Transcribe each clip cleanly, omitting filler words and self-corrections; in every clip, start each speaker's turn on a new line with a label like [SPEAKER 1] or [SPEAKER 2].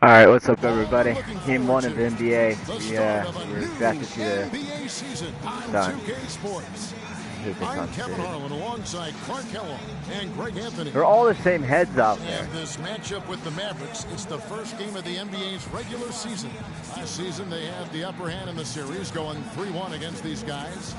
[SPEAKER 1] All right, what's up, everybody? Game one of the NBA. We're drafted to the Suns. I hate the
[SPEAKER 2] I'm
[SPEAKER 1] Suns,
[SPEAKER 2] Kevin
[SPEAKER 1] dude.
[SPEAKER 2] Harlan alongside Clark Kellogg and Greg Anthony.
[SPEAKER 1] They're all the same heads out there.
[SPEAKER 2] And this matchup with the Mavericks, it's the first game of the NBA's regular season. Last season, they had the upper hand in the series, going 3-1 against these guys.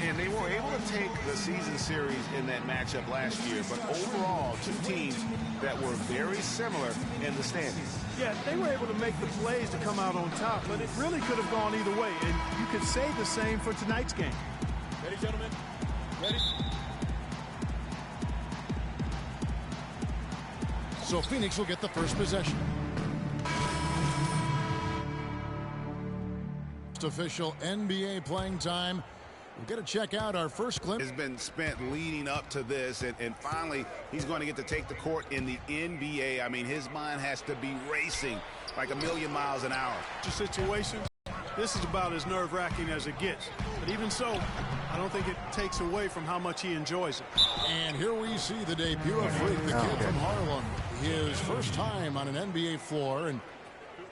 [SPEAKER 3] And they were able to take the season series in that matchup last year, but overall, two teams that were very similar in the standings.
[SPEAKER 4] Yeah, they were able to make the plays to come out on top, but it really could have gone either way, and you could say the same for tonight's game. Ready, gentlemen? Ready?
[SPEAKER 2] So Phoenix will get the first possession. Official NBA playing time. We're going to check out our first glimpse.
[SPEAKER 3] Has been spent leading up to this, and finally he's going to get to take the court in the NBA. I mean, his mind has to be racing like a million miles an hour.
[SPEAKER 4] Situations, this is about as nerve-wracking as it gets. But even so, I don't think it takes away from how much he enjoys it.
[SPEAKER 2] And here we see the debut of Freak, the kid from Harlem. His first time on an NBA floor, and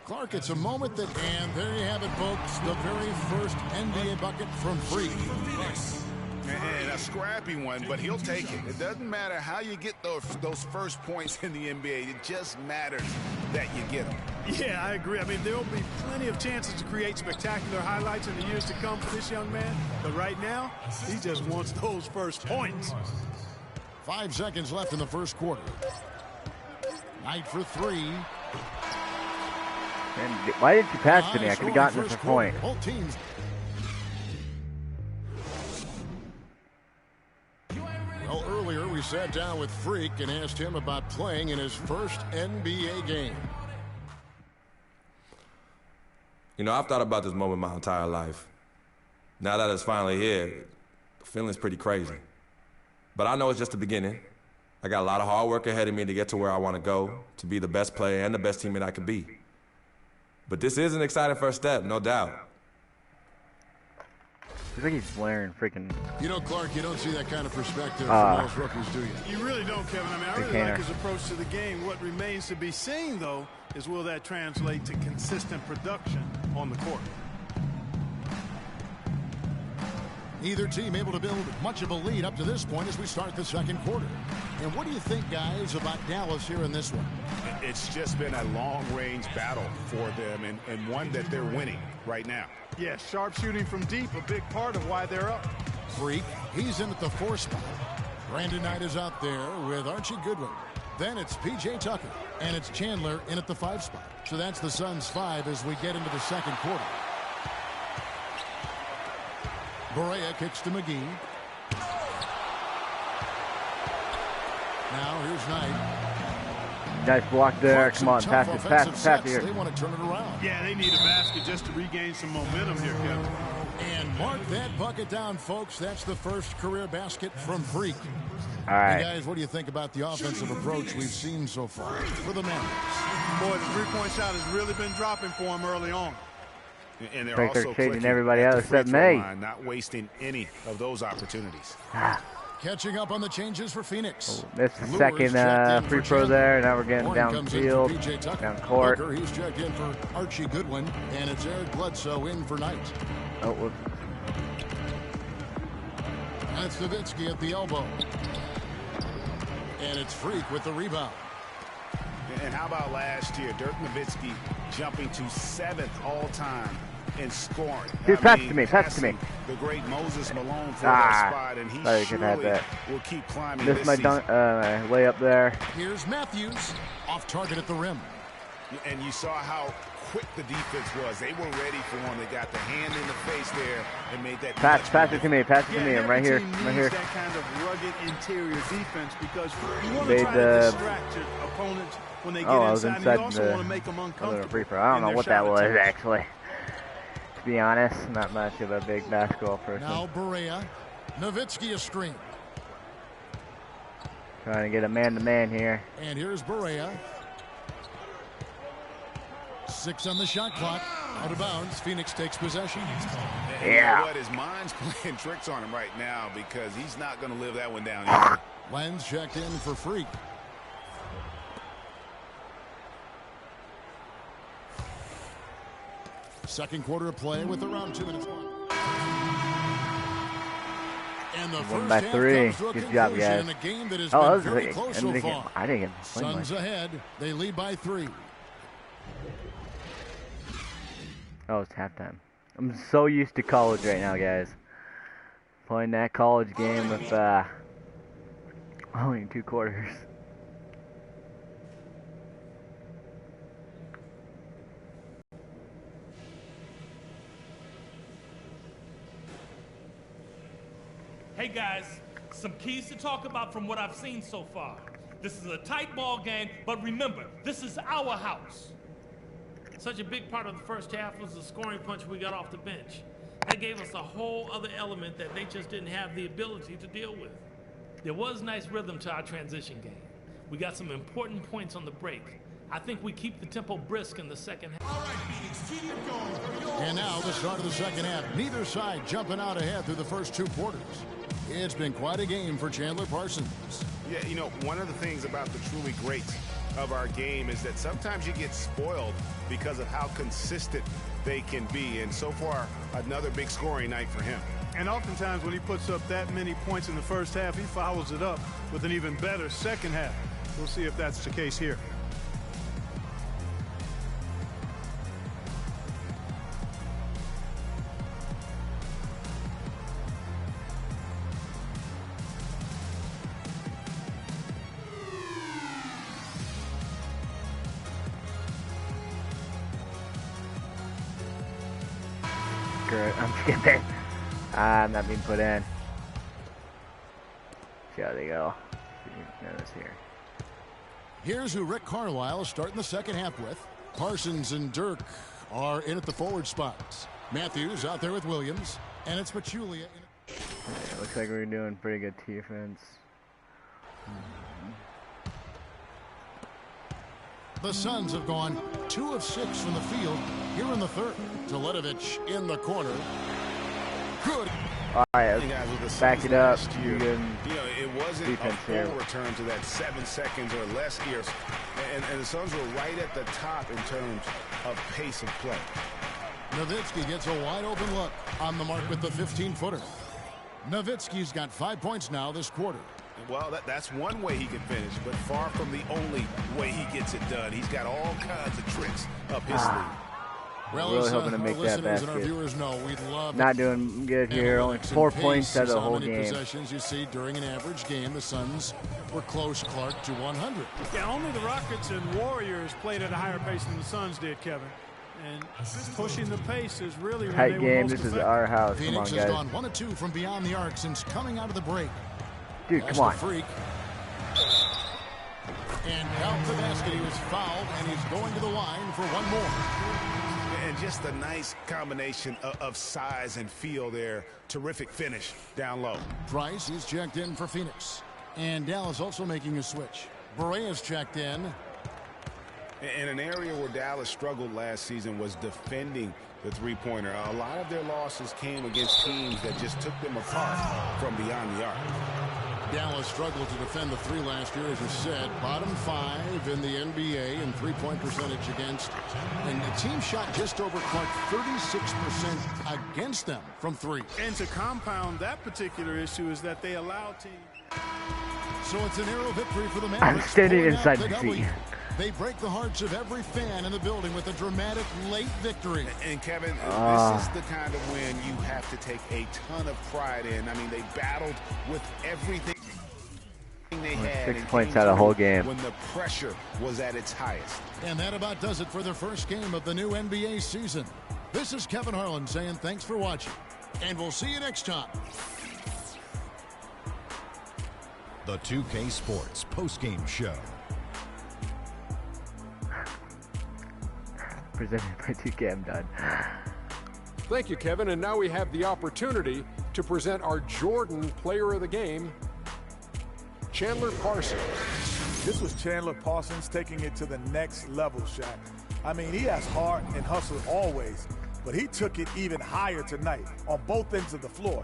[SPEAKER 2] Clark, it's a moment that, and there you have it, folks, the very first NBA bucket from Freak.
[SPEAKER 3] And a scrappy one, but he'll take it. It doesn't matter how you get those first points in the NBA. It just matters that you get them.
[SPEAKER 4] Yeah, I agree. I mean, there will be plenty of chances to create spectacular highlights in the years to come for this young man. But right now, he just wants those first points.
[SPEAKER 2] 5 seconds left in the first quarter. Knight for three.
[SPEAKER 1] And why didn't you pass to me? I could have gotten this point.
[SPEAKER 2] Both teams. Well, earlier we sat down with Freak and asked him about playing in his first NBA game.
[SPEAKER 5] You know, I've thought about this moment my entire life. Now that it's finally here, the feeling's pretty crazy. But I know it's just the beginning. I got a lot of hard work ahead of me to get to where I want to go, to be the best player and the best teammate I could be. But this is an exciting first step, no doubt.
[SPEAKER 1] Feels like he's wearing freaking.
[SPEAKER 2] You know, Clark, you don't see that kind of perspective from most rookies, do you?
[SPEAKER 4] You really don't, Kevin. I mean, I really like his approach to the game. What remains to be seen, though, is will that translate to consistent production on the court?
[SPEAKER 2] Neither team able to build much of a lead up to this point as we start the second quarter. And what do you think, guys, about Dallas here in this one?
[SPEAKER 3] It's just been a long-range battle for them, and one that they're winning right now.
[SPEAKER 4] Yeah, sharp shooting from deep, a big part of why they're up.
[SPEAKER 2] Freak, he's in at the 4 spot. Brandon Knight is out there with Archie Goodwin. Then it's P.J. Tucker, and it's Chandler in at the 5 spot. So that's the Suns' 5 as we get into the second quarter. Barea kicks to McGee. Now here's Knight.
[SPEAKER 1] Nice block there. Come on, pass it here.
[SPEAKER 2] They want to turn it around.
[SPEAKER 4] Yeah, they need a basket just to regain some momentum here, Kevin.
[SPEAKER 2] And mark that bucket down, folks. That's the first career basket from Freak.
[SPEAKER 1] All right.
[SPEAKER 2] Hey guys, what do you think about the offensive approach we've seen so far for the Mavericks?
[SPEAKER 4] Boy, the three-point shot has really been dropping for him early on.
[SPEAKER 3] And they're
[SPEAKER 1] Like they're
[SPEAKER 3] also
[SPEAKER 1] chasing everybody else except me.
[SPEAKER 3] Not wasting any of those opportunities.
[SPEAKER 2] Catching up on the changes for Phoenix.
[SPEAKER 1] Missed the second free throw there. Now we're getting downfield, down court.
[SPEAKER 2] Tucker, he's checked in for Archie Goodwin, and it's Eric Bledsoe in for Knight.
[SPEAKER 1] Oh, whoops.
[SPEAKER 2] That's Nowitzki at the elbow. And it's Freak with the rebound.
[SPEAKER 3] And how about last year, Dirk Nowitzki jumping to 7th all-time in scoring.
[SPEAKER 1] Dude, pass to me.
[SPEAKER 3] The great Moses Malone for that spot, and he surely will keep climbing this
[SPEAKER 1] my
[SPEAKER 3] season.
[SPEAKER 1] Way up there.
[SPEAKER 2] Here's Matthews, off target at the rim.
[SPEAKER 3] And you saw how quick the defense was. They were ready for him. They got the hand in the face there and made that
[SPEAKER 1] pass it to me. I'm right here.
[SPEAKER 4] That kind of rugged interior defense because you want to try to distract your opponents when they get inside. You also want to make them uncomfortable.
[SPEAKER 1] I don't know what that was actually. To be honest, not much of a big basketball person.
[SPEAKER 2] Now Barea, Nowitzki a screen.
[SPEAKER 1] Trying to get a man-to-man here.
[SPEAKER 2] And here's Barea. 6 on the shot clock. Out of bounds. Phoenix takes possession.
[SPEAKER 3] Yeah. You know what? His mind's playing tricks on him right now because he's not going to live that one down either.
[SPEAKER 2] Lenz checked in for Freak. Second quarter of play with around 2 minutes left. And the
[SPEAKER 1] Won
[SPEAKER 2] first
[SPEAKER 1] by
[SPEAKER 2] half
[SPEAKER 1] 3.
[SPEAKER 2] comes to a
[SPEAKER 1] Good job,
[SPEAKER 2] conclusion
[SPEAKER 1] guys.
[SPEAKER 2] in a game that has
[SPEAKER 1] Oh, that
[SPEAKER 2] been
[SPEAKER 1] was
[SPEAKER 2] very
[SPEAKER 1] like,
[SPEAKER 2] close so far.
[SPEAKER 1] I didn't get play
[SPEAKER 2] Suns
[SPEAKER 1] much.
[SPEAKER 2] ahead. They lead by 3.
[SPEAKER 1] Oh, it's halftime. I'm so used to college right now, guys. Playing that college game with only 2 quarters.
[SPEAKER 6] Hey guys, some keys to talk about from what I've seen so far. This is a tight ball game, but remember, this is our house. Such a big part of the first half was the scoring punch we got off the bench. That gave us a whole other element that they just didn't have the ability to deal with. There was nice rhythm to our transition game. We got some important points on the break. I think we keep the tempo brisk in the second half.
[SPEAKER 2] All right, Phoenix, keep it going. And now the start of the second half. Neither side jumping out ahead through the first 2 quarters. It's been quite a game for Chandler Parsons.
[SPEAKER 3] Yeah, you know, one of the things about the truly greats of our game is that sometimes you get spoiled because of how consistent they can be. And so far, another big scoring night for him.
[SPEAKER 4] And oftentimes when he puts up that many points in the first half, he follows it up with an even better second half. We'll see if that's the case here.
[SPEAKER 1] I'm skipping. I'm not being put in. See how they go. Notice here.
[SPEAKER 2] Here's who Rick Carlisle is starting the second half with. Parsons and Dirk are in at the forward spots. Matthews out there with Williams. And it's Pachulia.
[SPEAKER 1] Looks like we're doing pretty good defense.
[SPEAKER 2] The Suns have gone 2 of 6 from the field here in the third. Teletovic in the corner. Good.
[SPEAKER 1] All right, let's back it up.
[SPEAKER 3] You know, it wasn't a full return to that 7 seconds or less here. And the Suns were right at the top in terms of pace of play.
[SPEAKER 2] Nowitzki gets a wide open look on the mark with the 15-footer. Nowitzki's got 5 points now this quarter.
[SPEAKER 3] Well, that's one way he can finish, but far from the only way he gets it done. He's got all kinds of tricks up his sleeve.
[SPEAKER 2] Well,
[SPEAKER 1] really hoping to make that basket.
[SPEAKER 2] And our viewers know we'd love
[SPEAKER 1] Not doing good here. Only 4 points out of the whole game.
[SPEAKER 2] Possessions you see during an average game. The Suns were close, Clark, to 100.
[SPEAKER 4] Yeah, only the Rockets and Warriors played at a higher pace than the Suns did, Kevin. And pushing the pace is really when
[SPEAKER 1] tight
[SPEAKER 4] they
[SPEAKER 1] game.
[SPEAKER 4] were most
[SPEAKER 1] This is
[SPEAKER 4] effective.
[SPEAKER 1] our house.
[SPEAKER 2] Phoenix
[SPEAKER 1] Come on,
[SPEAKER 2] has
[SPEAKER 1] guys.
[SPEAKER 2] gone 1 of 2 from beyond the arc since coming out of the break.
[SPEAKER 1] Dude,
[SPEAKER 2] That's
[SPEAKER 1] come on.
[SPEAKER 2] the freak. And out the basket, he was fouled, and he's going to the line for one more.
[SPEAKER 3] And just a nice combination of size and feel there. Terrific finish down low.
[SPEAKER 2] Price, he's checked in for Phoenix. And Dallas also making a switch. Borea's checked in.
[SPEAKER 3] In an area where Dallas struggled last season was defending the three-pointer. A lot of their losses came against teams that just took them apart from beyond the arc.
[SPEAKER 2] Dallas struggled to defend the 3 last year, as you said. Bottom 5 in the NBA in three-point percentage against. And the team shot just over, Clark, 36% against them from 3.
[SPEAKER 4] And to compound that particular issue is that they allow teams.
[SPEAKER 2] So it's a narrow victory for the Mavericks.
[SPEAKER 1] I'm standing
[SPEAKER 2] pulling out
[SPEAKER 1] inside
[SPEAKER 2] the
[SPEAKER 1] the
[SPEAKER 2] W.
[SPEAKER 1] seat.
[SPEAKER 2] They break the hearts of every fan in the building with a dramatic late victory.
[SPEAKER 3] And Kevin, this is the kind of win you have to take a ton of pride in. I mean, they battled with everything they had.
[SPEAKER 1] 6 points out of the whole game.
[SPEAKER 3] When the pressure was at its highest.
[SPEAKER 2] And that about does it for the first game of the new NBA season. This is Kevin Harlan saying thanks for watching. And we'll see you next time.
[SPEAKER 7] The 2K Sports postgame show.
[SPEAKER 1] Presented by 2K. I'm done.
[SPEAKER 8] Thank you, Kevin. And now we have the opportunity to present our Jordan Player of the Game, Chandler Parsons.
[SPEAKER 9] This was Chandler Parsons taking it to the next level, Shaq. I mean, he has heart and hustle always, but he took it even higher tonight on both ends of the floor.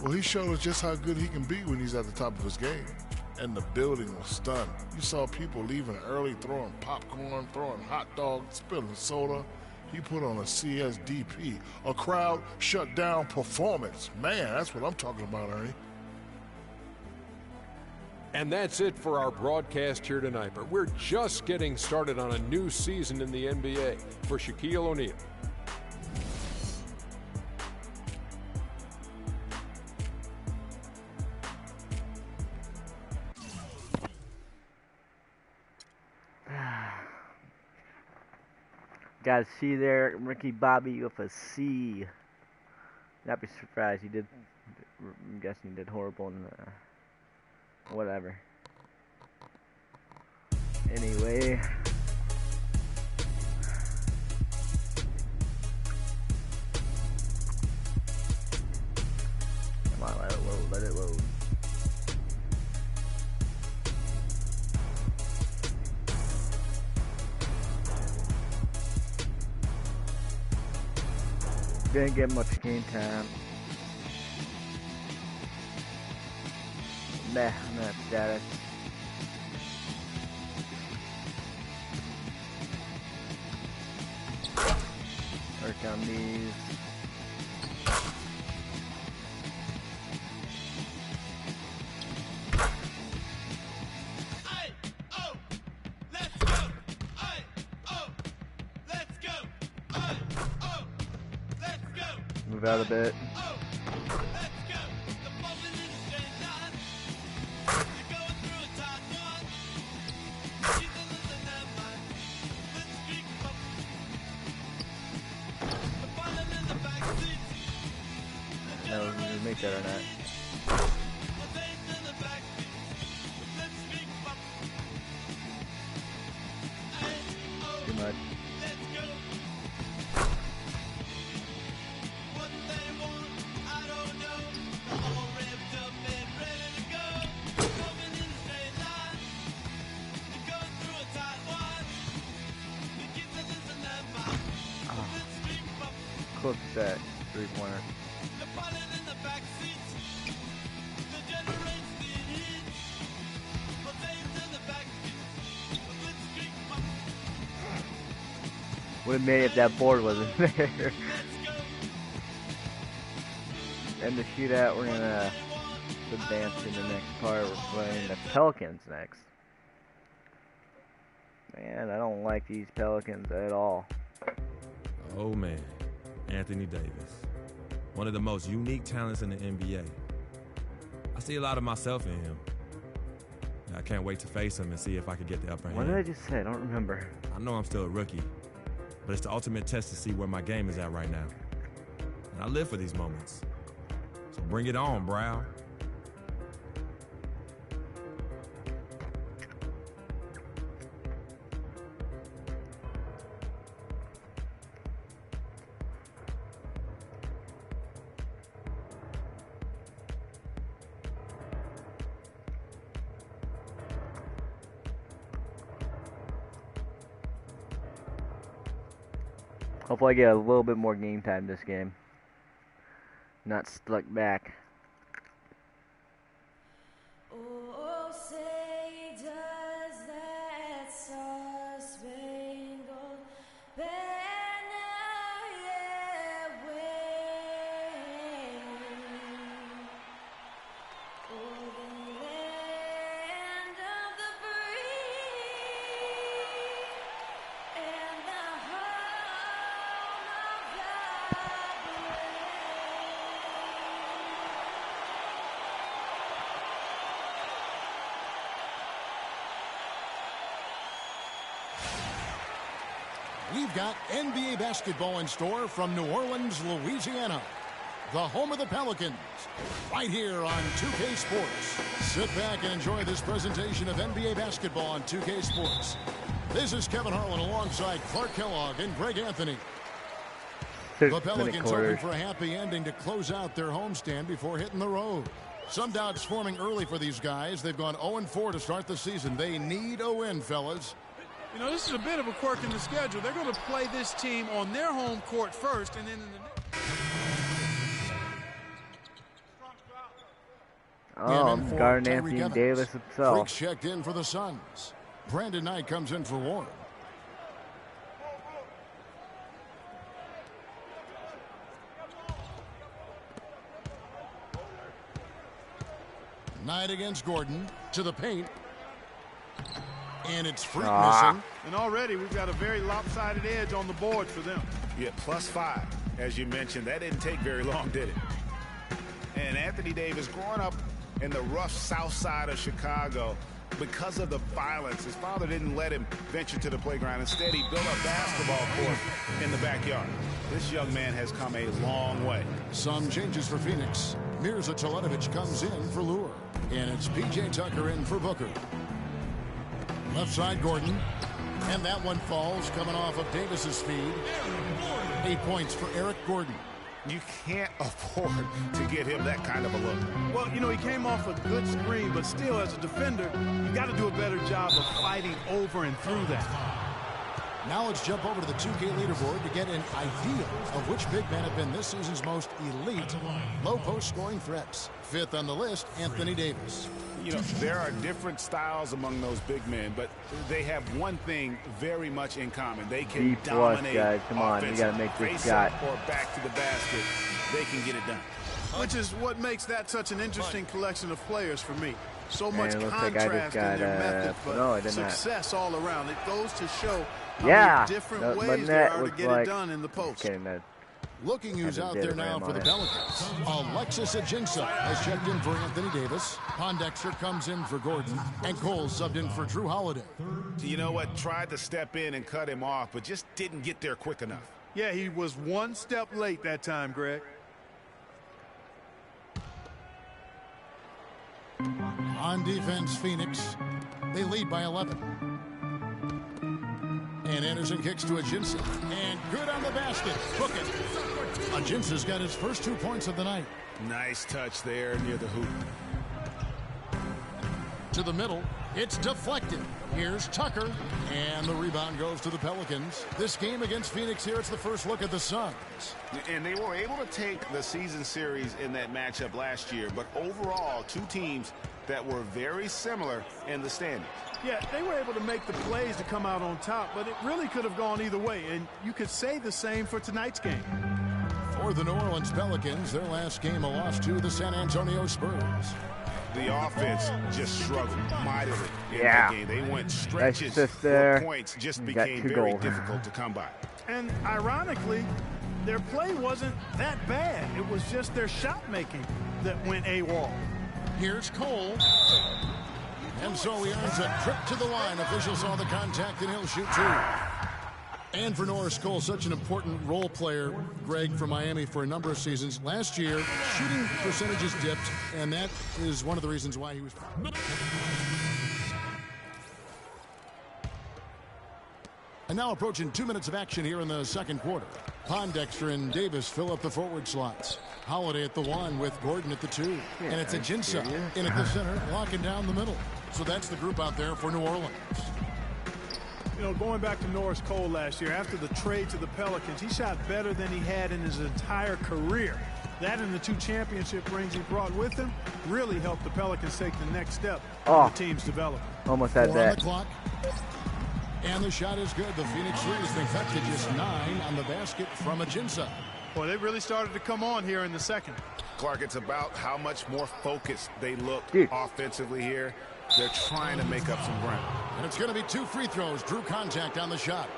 [SPEAKER 10] Well, he showed us just how good he can be when he's at the top of his game. And the building was stunned. You saw people leaving early, throwing popcorn, throwing hot dogs, spilling soda. He put on a CSDP, a crowd shutdown performance. Man, that's what I'm talking about, Ernie.
[SPEAKER 8] And that's it for our broadcast here tonight. But we're just getting started on a new season in the NBA. For Shaquille O'Neal.
[SPEAKER 1] Got a C there, Ricky Bobby with a C. Not be surprised. He did. I'm guessing he did horrible in whatever. Anyway. Come on, let it load. Let it load. Didn't get much game time. Nah, I'm not status. Work on these. Move out a bit. No, we make that or not. Too much. Close that three-pointer. Would have made it if that board wasn't there. And the shootout, we're gonna advance in the next part. We're playing the Pelicans next. Man, I don't like these Pelicans at all.
[SPEAKER 5] Oh man, Anthony Davis. One of the most unique talents in the NBA. I see a lot of myself in him. I can't wait to face him and see if I can get the upper hand.
[SPEAKER 1] What did I just say? I don't remember.
[SPEAKER 5] I know I'm still a rookie, but it's the ultimate test to see where my game is at right now. And I live for these moments. So bring it on, Brown.
[SPEAKER 1] Hopefully I get a little bit more game time this game. Not stuck back.
[SPEAKER 11] Oh, say does that star-spangled banner yet wave o'er the land of the free and the home of the
[SPEAKER 2] We've got NBA basketball in store from New Orleans, Louisiana, the home of the Pelicans, right here on 2K Sports. Sit back and enjoy this presentation of NBA basketball on 2K Sports. This is Kevin Harlan alongside Clark Kellogg and Greg Anthony. The Pelicans hoping for a happy ending to close out their homestand before hitting the road. Some doubts forming early for these guys. They've gone 0-4 to start the season. They need a win, fellas.
[SPEAKER 4] You know, this is a bit of a quirk in the schedule. They're going to play this team on their home court first, and then in the
[SPEAKER 1] I'm guarding Anthony Davis himself.
[SPEAKER 2] Freaks checked in for the Suns. Brandon Knight comes in for Warren. Knight against Gordon to the paint. And it's Freak missing.
[SPEAKER 4] And already we've got a very lopsided edge on the board for them.
[SPEAKER 3] Yeah, +5. As you mentioned, that didn't take very long, did it? And Anthony Davis, growing up in the rough south side of Chicago, because of the violence, his father didn't let him venture to the playground. Instead, he built a basketball court in the backyard. This young man has come a long way.
[SPEAKER 2] Some changes for Phoenix. Mirza Teletovic comes in for Lure. And it's P.J. Tucker in for Booker. Left side, Gordon. And that one falls, coming off of Davis's feed. 8 points for Eric Gordon.
[SPEAKER 3] You can't afford to get him that kind of a look.
[SPEAKER 4] Well, you know, he came off a good screen, but still, as a defender, you got to do a better job of fighting over and through that.
[SPEAKER 2] Now let's jump over to the 2K leaderboard to get an idea of which big men have been this season's most elite low post scoring threats. Fifth on the list, Anthony Davis.
[SPEAKER 3] You know, there are different styles among those big men, but they have one thing very much in common. They can
[SPEAKER 1] B+
[SPEAKER 3] dominate.
[SPEAKER 1] guys, come on, we gotta make this shot.
[SPEAKER 3] Or back to the basket, they can get it done.
[SPEAKER 4] Which is what makes that such an interesting collection of players for me. So much
[SPEAKER 1] it looks like I just
[SPEAKER 4] contrast
[SPEAKER 1] got,
[SPEAKER 4] in their method, but
[SPEAKER 1] no, I did not.
[SPEAKER 4] success all around. It goes to show how
[SPEAKER 1] Yeah,
[SPEAKER 4] many different
[SPEAKER 1] my
[SPEAKER 4] ways there
[SPEAKER 1] net
[SPEAKER 4] are to
[SPEAKER 1] was
[SPEAKER 4] get
[SPEAKER 1] like,
[SPEAKER 4] it done in the post.
[SPEAKER 1] Okay, man.
[SPEAKER 2] Looking who's out there now for the Pelicans. Alexis Ajinça has checked in for Anthony Davis. Pondexter comes in for Gordon. And Cole subbed in for Drew Holiday.
[SPEAKER 3] You know what? Tried to step in and cut him off, but just didn't get there quick enough.
[SPEAKER 4] Yeah, he was one step late that time, Greg.
[SPEAKER 2] On defense, Phoenix. They lead by 11. And Anderson kicks to Ajinça. And good on the basket. Book it. Ajinça's got his first 2 points of the night.
[SPEAKER 3] Nice touch there near the hoop.
[SPEAKER 2] To the middle. It's deflected. Here's Tucker. And the rebound goes to the Pelicans. This game against Phoenix here, it's the first look at the Suns.
[SPEAKER 3] And they were able to take the season series in that matchup last year, but overall, two teams that were very similar in the standings.
[SPEAKER 4] Yeah, they were able to make the plays to come out on top, but it really could have gone either way, and you could say the same for tonight's game.
[SPEAKER 2] For the New Orleans Pelicans, their last game a loss to the San Antonio Spurs.
[SPEAKER 3] The offense just struggled mightily in
[SPEAKER 1] Yeah.
[SPEAKER 3] that game. They went stretches
[SPEAKER 1] there.
[SPEAKER 3] where points just
[SPEAKER 1] You got
[SPEAKER 3] became
[SPEAKER 1] 2
[SPEAKER 3] very
[SPEAKER 1] goals.
[SPEAKER 3] difficult to come by.
[SPEAKER 4] And ironically, their play wasn't that bad. It was just their shot making that went AWOL.
[SPEAKER 2] Here's Cole. And so he earns a trip to the line. Officials saw the contact, and he'll shoot 2. And for Norris Cole, such an important role player, Greg, for Miami for a number of seasons. Last year, shooting percentages dipped, and that is one of the reasons why he was... And now approaching 2 minutes of action here in the second quarter. Pondexter and Davis fill up the forward slots. Holiday at the 1 with Gordon at the 2. And it's Ajinça in at the center, locking down the middle. So that's the group out there for New Orleans.
[SPEAKER 4] You know, going back to Norris Cole last year, after the trade to the Pelicans, he shot better than he had in his entire career. That and the 2 championship rings he brought with him really helped the Pelicans take the next step in the team's development.
[SPEAKER 1] Almost had
[SPEAKER 2] 4 on
[SPEAKER 1] that.
[SPEAKER 2] the clock. And the shot is good. The Phoenix Suns has been cut to just 9 on the basket from Ajinça.
[SPEAKER 4] Well, they really started to come on here in the second.
[SPEAKER 3] Clark, it's about how much more focused they look offensively here. They're trying to make up some ground.
[SPEAKER 2] And it's going to be 2 free throws. Drew contact on the shot.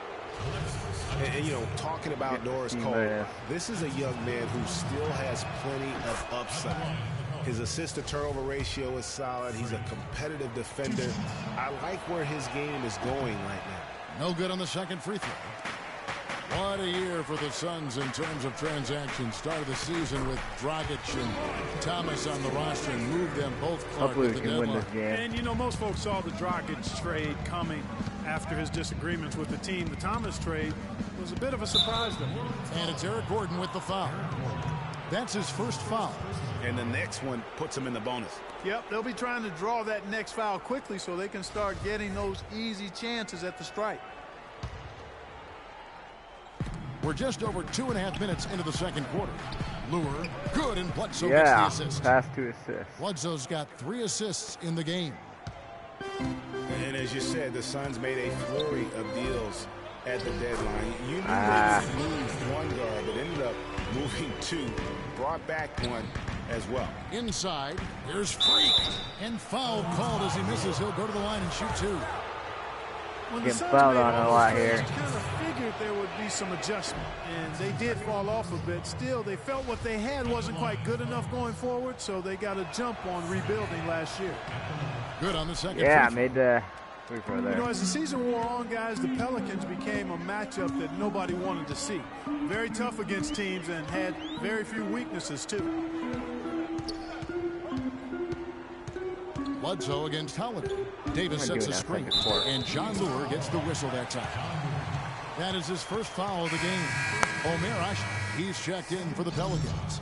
[SPEAKER 3] And you know, talking about Norris Cole, this is a young man who still has plenty of upside. His assist-to-turnover ratio is solid. He's a competitive defender. I like where his game is going right now.
[SPEAKER 2] No good on the second free throw. What a year for the Suns in terms of transactions. Started the season with Dragic and Thomas on the roster and moved them both.
[SPEAKER 1] Hopefully we can win this game.
[SPEAKER 4] And, you know, most folks saw the Dragic trade coming after his disagreements with the team. The Thomas trade was a bit of a surprise to him.
[SPEAKER 2] And it's Eric Gordon with the foul. That's his first foul.
[SPEAKER 3] And the next one puts him in the bonus.
[SPEAKER 4] Yep, they'll be trying to draw that next foul quickly so they can start getting those easy chances at the stripe.
[SPEAKER 2] We're just over 2.5 minutes into the second quarter. Lure, good, and Bledsoe
[SPEAKER 1] Yeah,
[SPEAKER 2] gets the assist.
[SPEAKER 1] pass to assist.
[SPEAKER 2] Bledsoe's got 3 assists in the game.
[SPEAKER 3] And as you said, the Suns made a flurry of deals at the deadline. You knew they would move one guard, but ended up moving 2. Brought back 1. as well.
[SPEAKER 2] Inside, here's Freak. And foul called as he misses. He'll go to the line and shoot two.
[SPEAKER 4] When
[SPEAKER 1] Getting fouled on a lot here.
[SPEAKER 4] Kind of figured there would be some adjustment, and they did fall off a bit. Still, they felt what they had wasn't quite good enough going forward, so they got a jump on rebuilding last year.
[SPEAKER 2] Good on the second.
[SPEAKER 1] Yeah, I made the free throw there.
[SPEAKER 4] You know, as the season wore on, guys, the Pelicans became a matchup that nobody wanted to see. Very tough against teams and had very few weaknesses, too.
[SPEAKER 2] Bledsoe against Holiday. Davis sets a screen, and John Lure gets the whistle that time. That is his first foul of the game. Omer Ashe, he's checked in for the Pelicans.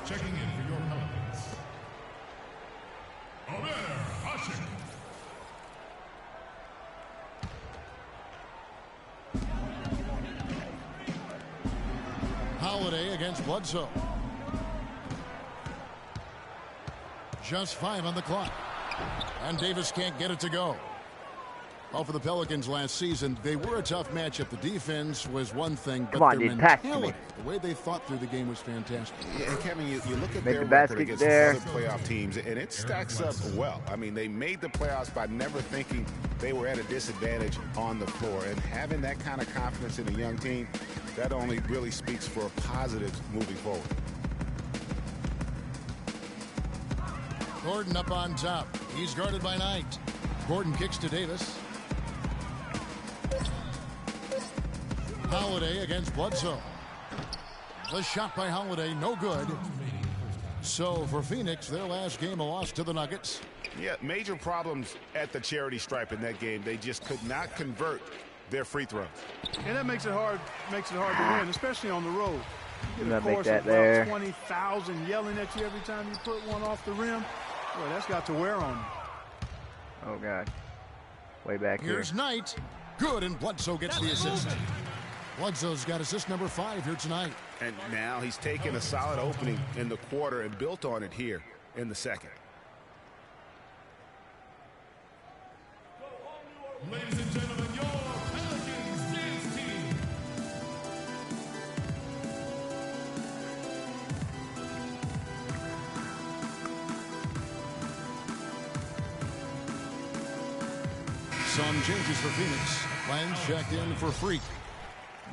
[SPEAKER 10] Checking in for your Pelicans, Omer Ashe.
[SPEAKER 2] Holiday against Bledsoe. Just 5 on the clock. And Davis can't get it to go. Well, for the Pelicans last season, they were a tough matchup. The defense was one thing, but their mentality, the way they thought through the game was fantastic.
[SPEAKER 3] Yeah, and Kevin, you look at
[SPEAKER 1] Make
[SPEAKER 3] their
[SPEAKER 1] the
[SPEAKER 3] record
[SPEAKER 1] basket
[SPEAKER 3] against
[SPEAKER 1] there.
[SPEAKER 3] other playoff teams, and it stacks up well. I mean, they made the playoffs by never thinking they were at a disadvantage on the floor. And having that kind of confidence in a young team, that only really speaks for positives moving forward.
[SPEAKER 2] Gordon up on top. He's guarded by Knight. Gordon kicks to Davis. Holiday against Bledsoe. The shot by Holiday, no good. So for Phoenix, their last game, a loss to the Nuggets.
[SPEAKER 3] Yeah, major problems at the charity stripe in that game. They just could not convert their free throws.
[SPEAKER 4] And that makes it hard to win, especially on the road. You get a
[SPEAKER 1] Make
[SPEAKER 4] course
[SPEAKER 1] that
[SPEAKER 4] of
[SPEAKER 1] there.
[SPEAKER 4] about 20,000 yelling at you every time you put one off the rim. Boy, that's got to wear on you.
[SPEAKER 1] Oh, God. Way back here.
[SPEAKER 2] Here's Knight. Good, and Bledsoe gets the assist. Bledsoe's got assist number 5 here tonight.
[SPEAKER 3] And now he's taken a solid opening in the quarter and built on it here in the second.
[SPEAKER 10] Ladies and gentlemen, your Pelicans dance team.
[SPEAKER 2] Some changes for Phoenix. Lance checked in for Freak.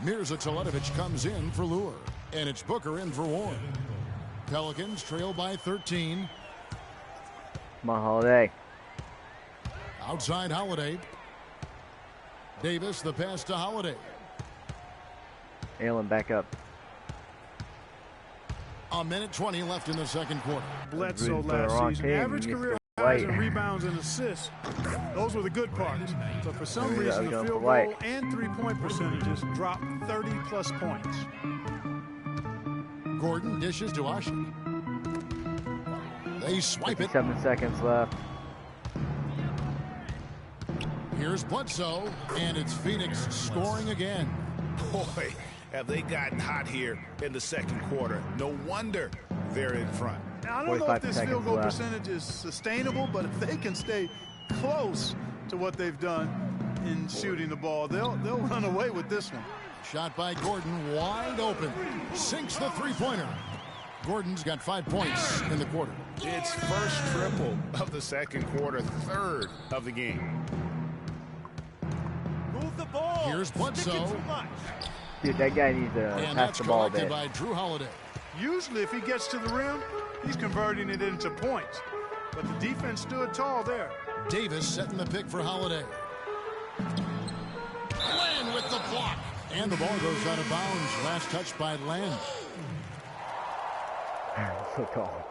[SPEAKER 2] Mirza Teletovic comes in for Lure. And it's Booker in for Warren. Pelicans trail by 13.
[SPEAKER 1] Come on, Holiday.
[SPEAKER 2] Outside Holiday. Davis, the pass to Holiday.
[SPEAKER 1] Allen back up.
[SPEAKER 2] A minute 20 left in the second quarter.
[SPEAKER 4] Bledsoe
[SPEAKER 1] Rooting for the
[SPEAKER 4] last
[SPEAKER 1] wrong
[SPEAKER 4] season.
[SPEAKER 1] team.
[SPEAKER 4] Average
[SPEAKER 1] You
[SPEAKER 4] career
[SPEAKER 1] missed
[SPEAKER 4] highs
[SPEAKER 1] White.
[SPEAKER 4] in rebounds and assists. Those were the good parts. But for some
[SPEAKER 1] Yeah,
[SPEAKER 4] reason, the
[SPEAKER 1] going
[SPEAKER 4] field
[SPEAKER 1] for White.
[SPEAKER 4] goal and three-point percentages dropped 30-plus points.
[SPEAKER 2] Gordon dishes to Ashe. They swipe it.
[SPEAKER 1] 7 seconds left.
[SPEAKER 2] Here's Bledsoe, and it's Phoenix scoring again.
[SPEAKER 3] Boy, have they gotten hot here in the second quarter. No wonder they're in front.
[SPEAKER 4] Now, I don't know if
[SPEAKER 1] 45
[SPEAKER 4] this field
[SPEAKER 1] seconds
[SPEAKER 4] goal
[SPEAKER 1] left.
[SPEAKER 4] percentage is sustainable, but if they can stay close to what they've done in shooting the ball, they'll run away with this one.
[SPEAKER 2] Shot by Gordon, wide open. Sinks the three-pointer. Gordon's got 5 points in the quarter.
[SPEAKER 3] It's first triple of the second quarter, third of the game.
[SPEAKER 12] Move the ball.
[SPEAKER 2] Here's Bledsoe.
[SPEAKER 12] Too much.
[SPEAKER 1] Dude, that guy needs to
[SPEAKER 2] And
[SPEAKER 1] pass
[SPEAKER 2] that's
[SPEAKER 1] the ball a
[SPEAKER 2] collected
[SPEAKER 1] bit.
[SPEAKER 2] by Drew Holiday.
[SPEAKER 4] Usually, if he gets to the rim, he's converting it into points. But the defense stood tall there.
[SPEAKER 2] Davis setting the pick for Holiday. Len with the block. And the ball goes out of bounds. Last touch by Len.
[SPEAKER 1] So tall.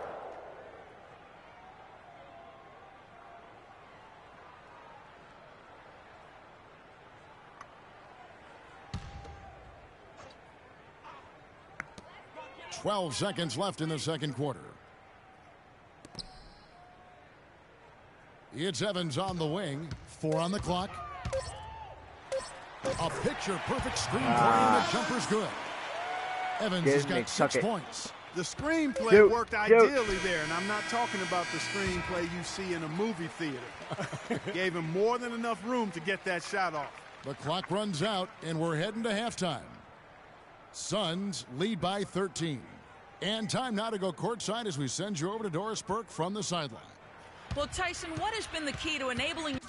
[SPEAKER 2] .12 seconds left in the second quarter. It's Evans on the wing. 4 on the clock. A picture-perfect screen play, and the jumper's good. Evans has got 6 points.
[SPEAKER 4] The screenplay
[SPEAKER 1] Shoot,
[SPEAKER 4] worked
[SPEAKER 1] shoot.
[SPEAKER 4] ideally there, and I'm not talking about the screenplay you see in a movie theater. Gave him more than enough room to get that shot off.
[SPEAKER 2] The clock runs out, and we're heading to halftime. Suns lead by 13. And time now to go courtside as we send you over to Doris Burke from the sideline.
[SPEAKER 12] Well, Tyson, what has been the key to enabling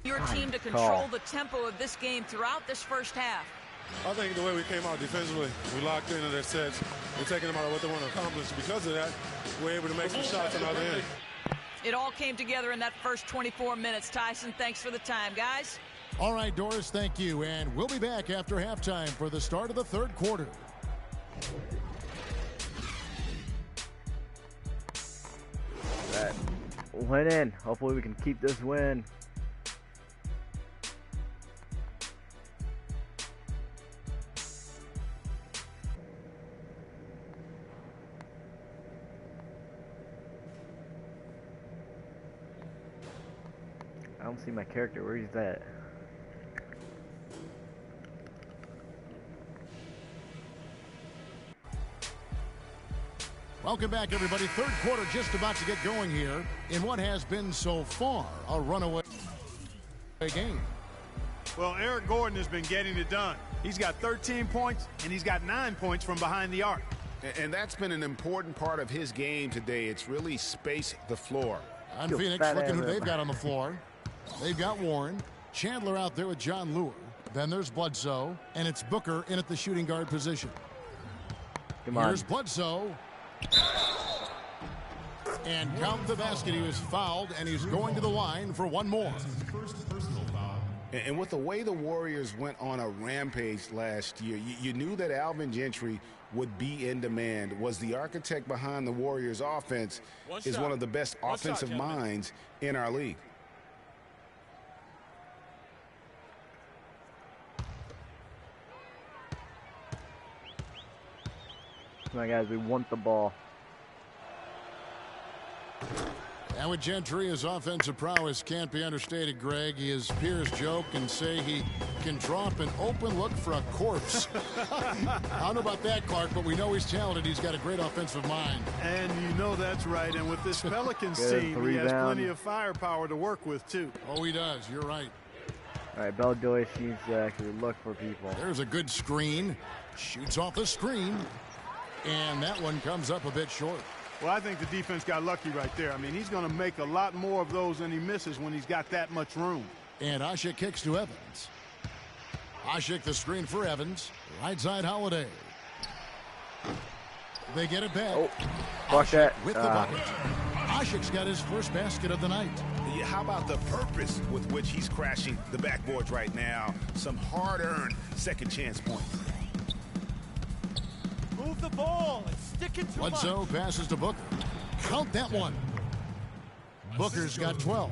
[SPEAKER 12] your team to control the tempo of this game throughout this first half?
[SPEAKER 13] I think the way we came out defensively, we locked into their sets. We're taking them out of what they want to accomplish. Because of that, we're able to make some shots on the other end.
[SPEAKER 12] It all came together in that first 24 minutes. Tyson, thanks for the time, guys.
[SPEAKER 2] All right, Doris, thank you. And we'll be back after halftime for the start of the third quarter.
[SPEAKER 1] That went in. Hopefully we can keep this win. I don't see my character. Where is that?
[SPEAKER 2] Welcome back, everybody. Third quarter just about to get going here in what has been so far a runaway game.
[SPEAKER 4] Well, Eric Gordon has been getting it done. He's got 13 points, and he's got 9 points from behind the arc.
[SPEAKER 3] And that's been an important part of his game today. It's really space the floor.
[SPEAKER 2] On Phoenix, looking who they've got on the floor. They've got Warren, Chandler out there with John Lure. Then there's Bledsoe, and it's Booker in at the shooting guard position. Here's Bledsoe. And count the basket. He was fouled, and he's going to the line for one more.
[SPEAKER 3] And with the way the Warriors went on a rampage last year, you knew that Alvin Gentry would be in demand. Was the architect behind the Warriors' offense, is one of the best offensive minds in our league.
[SPEAKER 1] Come on, guys, we want the ball.
[SPEAKER 2] And with Gentry, his offensive prowess can't be understated, Greg. His peers joke and say he can draw up an open look for a corpse. I don't know about that, Clark, but we know he's talented. He's got a great offensive mind.
[SPEAKER 4] And you know that's right. And with this Pelicans team, he has plenty of firepower to work with, too.
[SPEAKER 2] Oh, he does. You're right.
[SPEAKER 1] All right, Beldois needs to actually look for people.
[SPEAKER 2] There's a good screen. Shoots off the screen. And that one comes up a bit short.
[SPEAKER 4] Well, I think the defense got lucky right there. I mean, he's going to make a lot more of those than he misses when he's got that much room.
[SPEAKER 2] And Asik kicks to Evans. Asik the screen for Evans. Right side Holiday. They get it back.
[SPEAKER 1] Oh, watch that.
[SPEAKER 2] With the bucket. Asik's got his first basket of the night.
[SPEAKER 3] Yeah, how about the purpose with which he's crashing the backboards right now? Some hard-earned second chance points.
[SPEAKER 6] Move the ball and stick it to
[SPEAKER 2] Bledsoe passes to Booker. Count that one. Booker's got 12.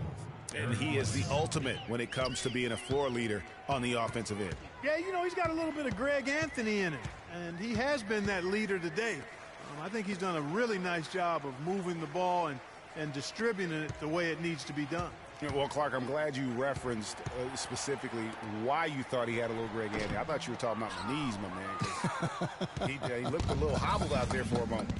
[SPEAKER 3] And he is the ultimate when it comes to being a floor leader on the offensive end.
[SPEAKER 4] Yeah, you know, he's got a little bit of Greg Anthony in it. And he has been that leader today. I think he's done a really nice job of moving the ball and distributing it the way it needs to be done.
[SPEAKER 3] Well, Clark, I'm glad you referenced specifically why you thought he had a little Greg Anthony. I thought you were talking about the knees, my man. 'Cause he looked a little hobbled out there for a moment.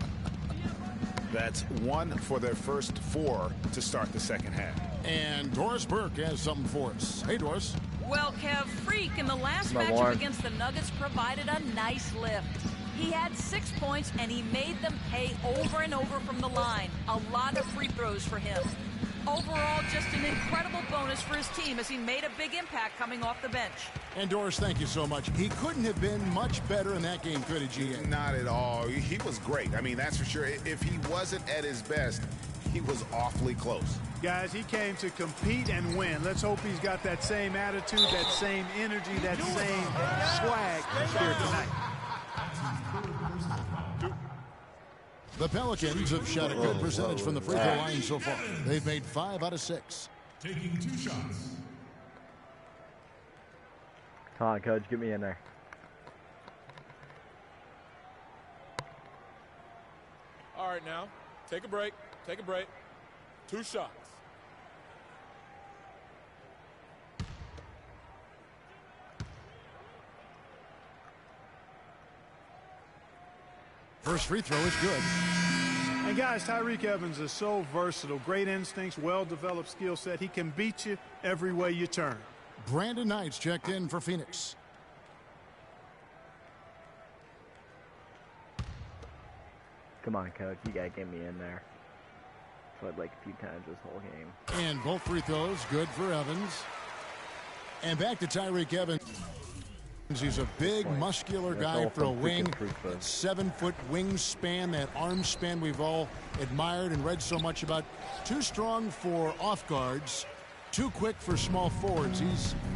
[SPEAKER 3] That's one for their first 4 to start the second half.
[SPEAKER 2] And Doris Burke has something for us. Hey, Doris.
[SPEAKER 12] Well, Kev, Freak in the last matchup against the Nuggets provided a nice lift. He had 6 points, and he made them pay over and over from the line. A lot of free throws for him. Overall, just an incredible bonus for his team as he made a big impact coming off the bench.
[SPEAKER 2] And Doris, thank you so much. He couldn't have been much better in that game, could he, GA?
[SPEAKER 3] Not at all. He was great. I mean, that's for sure. If he wasn't at his best, he was awfully close.
[SPEAKER 4] Guys, he came to compete and win. Let's hope he's got that same attitude, that same energy, that same swag here tonight.
[SPEAKER 2] The Pelicans have shot a good percentage from the free throw line so far. They've made 5 out of 6.
[SPEAKER 14] Taking 2 shots.
[SPEAKER 1] Come on, Coach, get me in there.
[SPEAKER 8] All right, now, take a break. Take a break. 2 shots.
[SPEAKER 2] First free throw is good.
[SPEAKER 4] And guys, Tyreke Evans is so versatile. Great instincts, well-developed skill set. He can beat you every way you turn.
[SPEAKER 2] Brandon Knight's checked in for Phoenix.
[SPEAKER 1] Come on, coach. You gotta get me in there. Played like a few times this whole game.
[SPEAKER 2] And both free throws good for Evans. And back to Tyreke Evans. He's a big, muscular guy for a wing. 7-foot wingspan, that arm span we've all admired and read so much about. Too strong for off guards. Too quick for small forwards.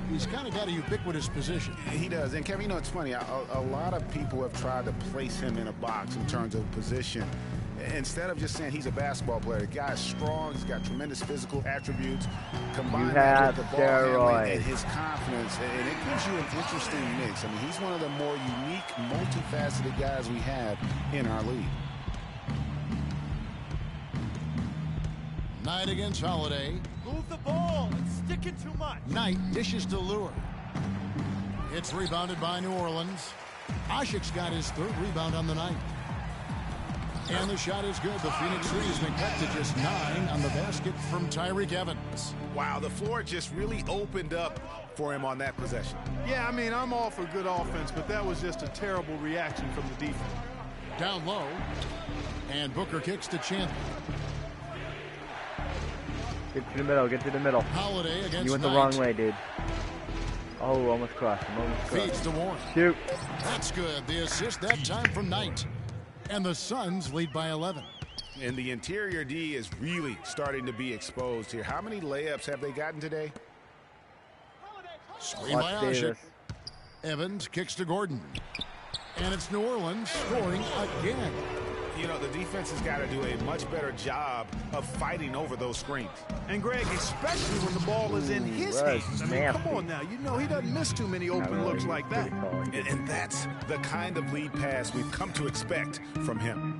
[SPEAKER 2] He's kind of got a ubiquitous position.
[SPEAKER 3] He does. And Kevin, you know, it's funny. A lot of people have tried to place him in a box in terms of position. Instead of just saying he's a basketball player, the guy's strong. He's got tremendous physical attributes. Combine that with the ball handling and his confidence, and it gives you an interesting mix. I mean, he's one of the more unique, multifaceted guys we have in our league.
[SPEAKER 2] Knight against Holiday.
[SPEAKER 14] Move the ball and stick it too much.
[SPEAKER 2] Knight dishes to Lure. It's rebounded by New Orleans. Asik's got his third rebound on the night. And the shot is good. The Phoenix Suns has been cut to just 9 on the basket from Tyreke Evans.
[SPEAKER 3] Wow, the floor just really opened up for him on that possession.
[SPEAKER 4] Yeah, I mean, I'm all for good offense, but that was just a terrible reaction from the defense.
[SPEAKER 2] Down low. And Booker kicks to Chandler.
[SPEAKER 1] Get to the middle. Get to the middle.
[SPEAKER 2] Holiday against
[SPEAKER 1] You went the
[SPEAKER 2] Knight.
[SPEAKER 1] wrong way, dude. Oh, almost crossed him. Almost crossed.
[SPEAKER 2] Feeds to Warren.
[SPEAKER 1] Shoot.
[SPEAKER 2] That's good. The assist that time from Knight. And the Suns lead by 11.
[SPEAKER 3] And the interior D is really starting to be exposed here. How many layups have they gotten today?
[SPEAKER 2] Screen by Asik. Evans kicks to Gordon. And it's New Orleans scoring again.
[SPEAKER 3] You know, the defense has got to do a much better job of fighting over those screens.
[SPEAKER 4] And Greg, especially when the ball is in his hands. I mean, come on now. You know he doesn't miss too many open looks like that.
[SPEAKER 3] And that's the kind of lead pass we've come to expect from him.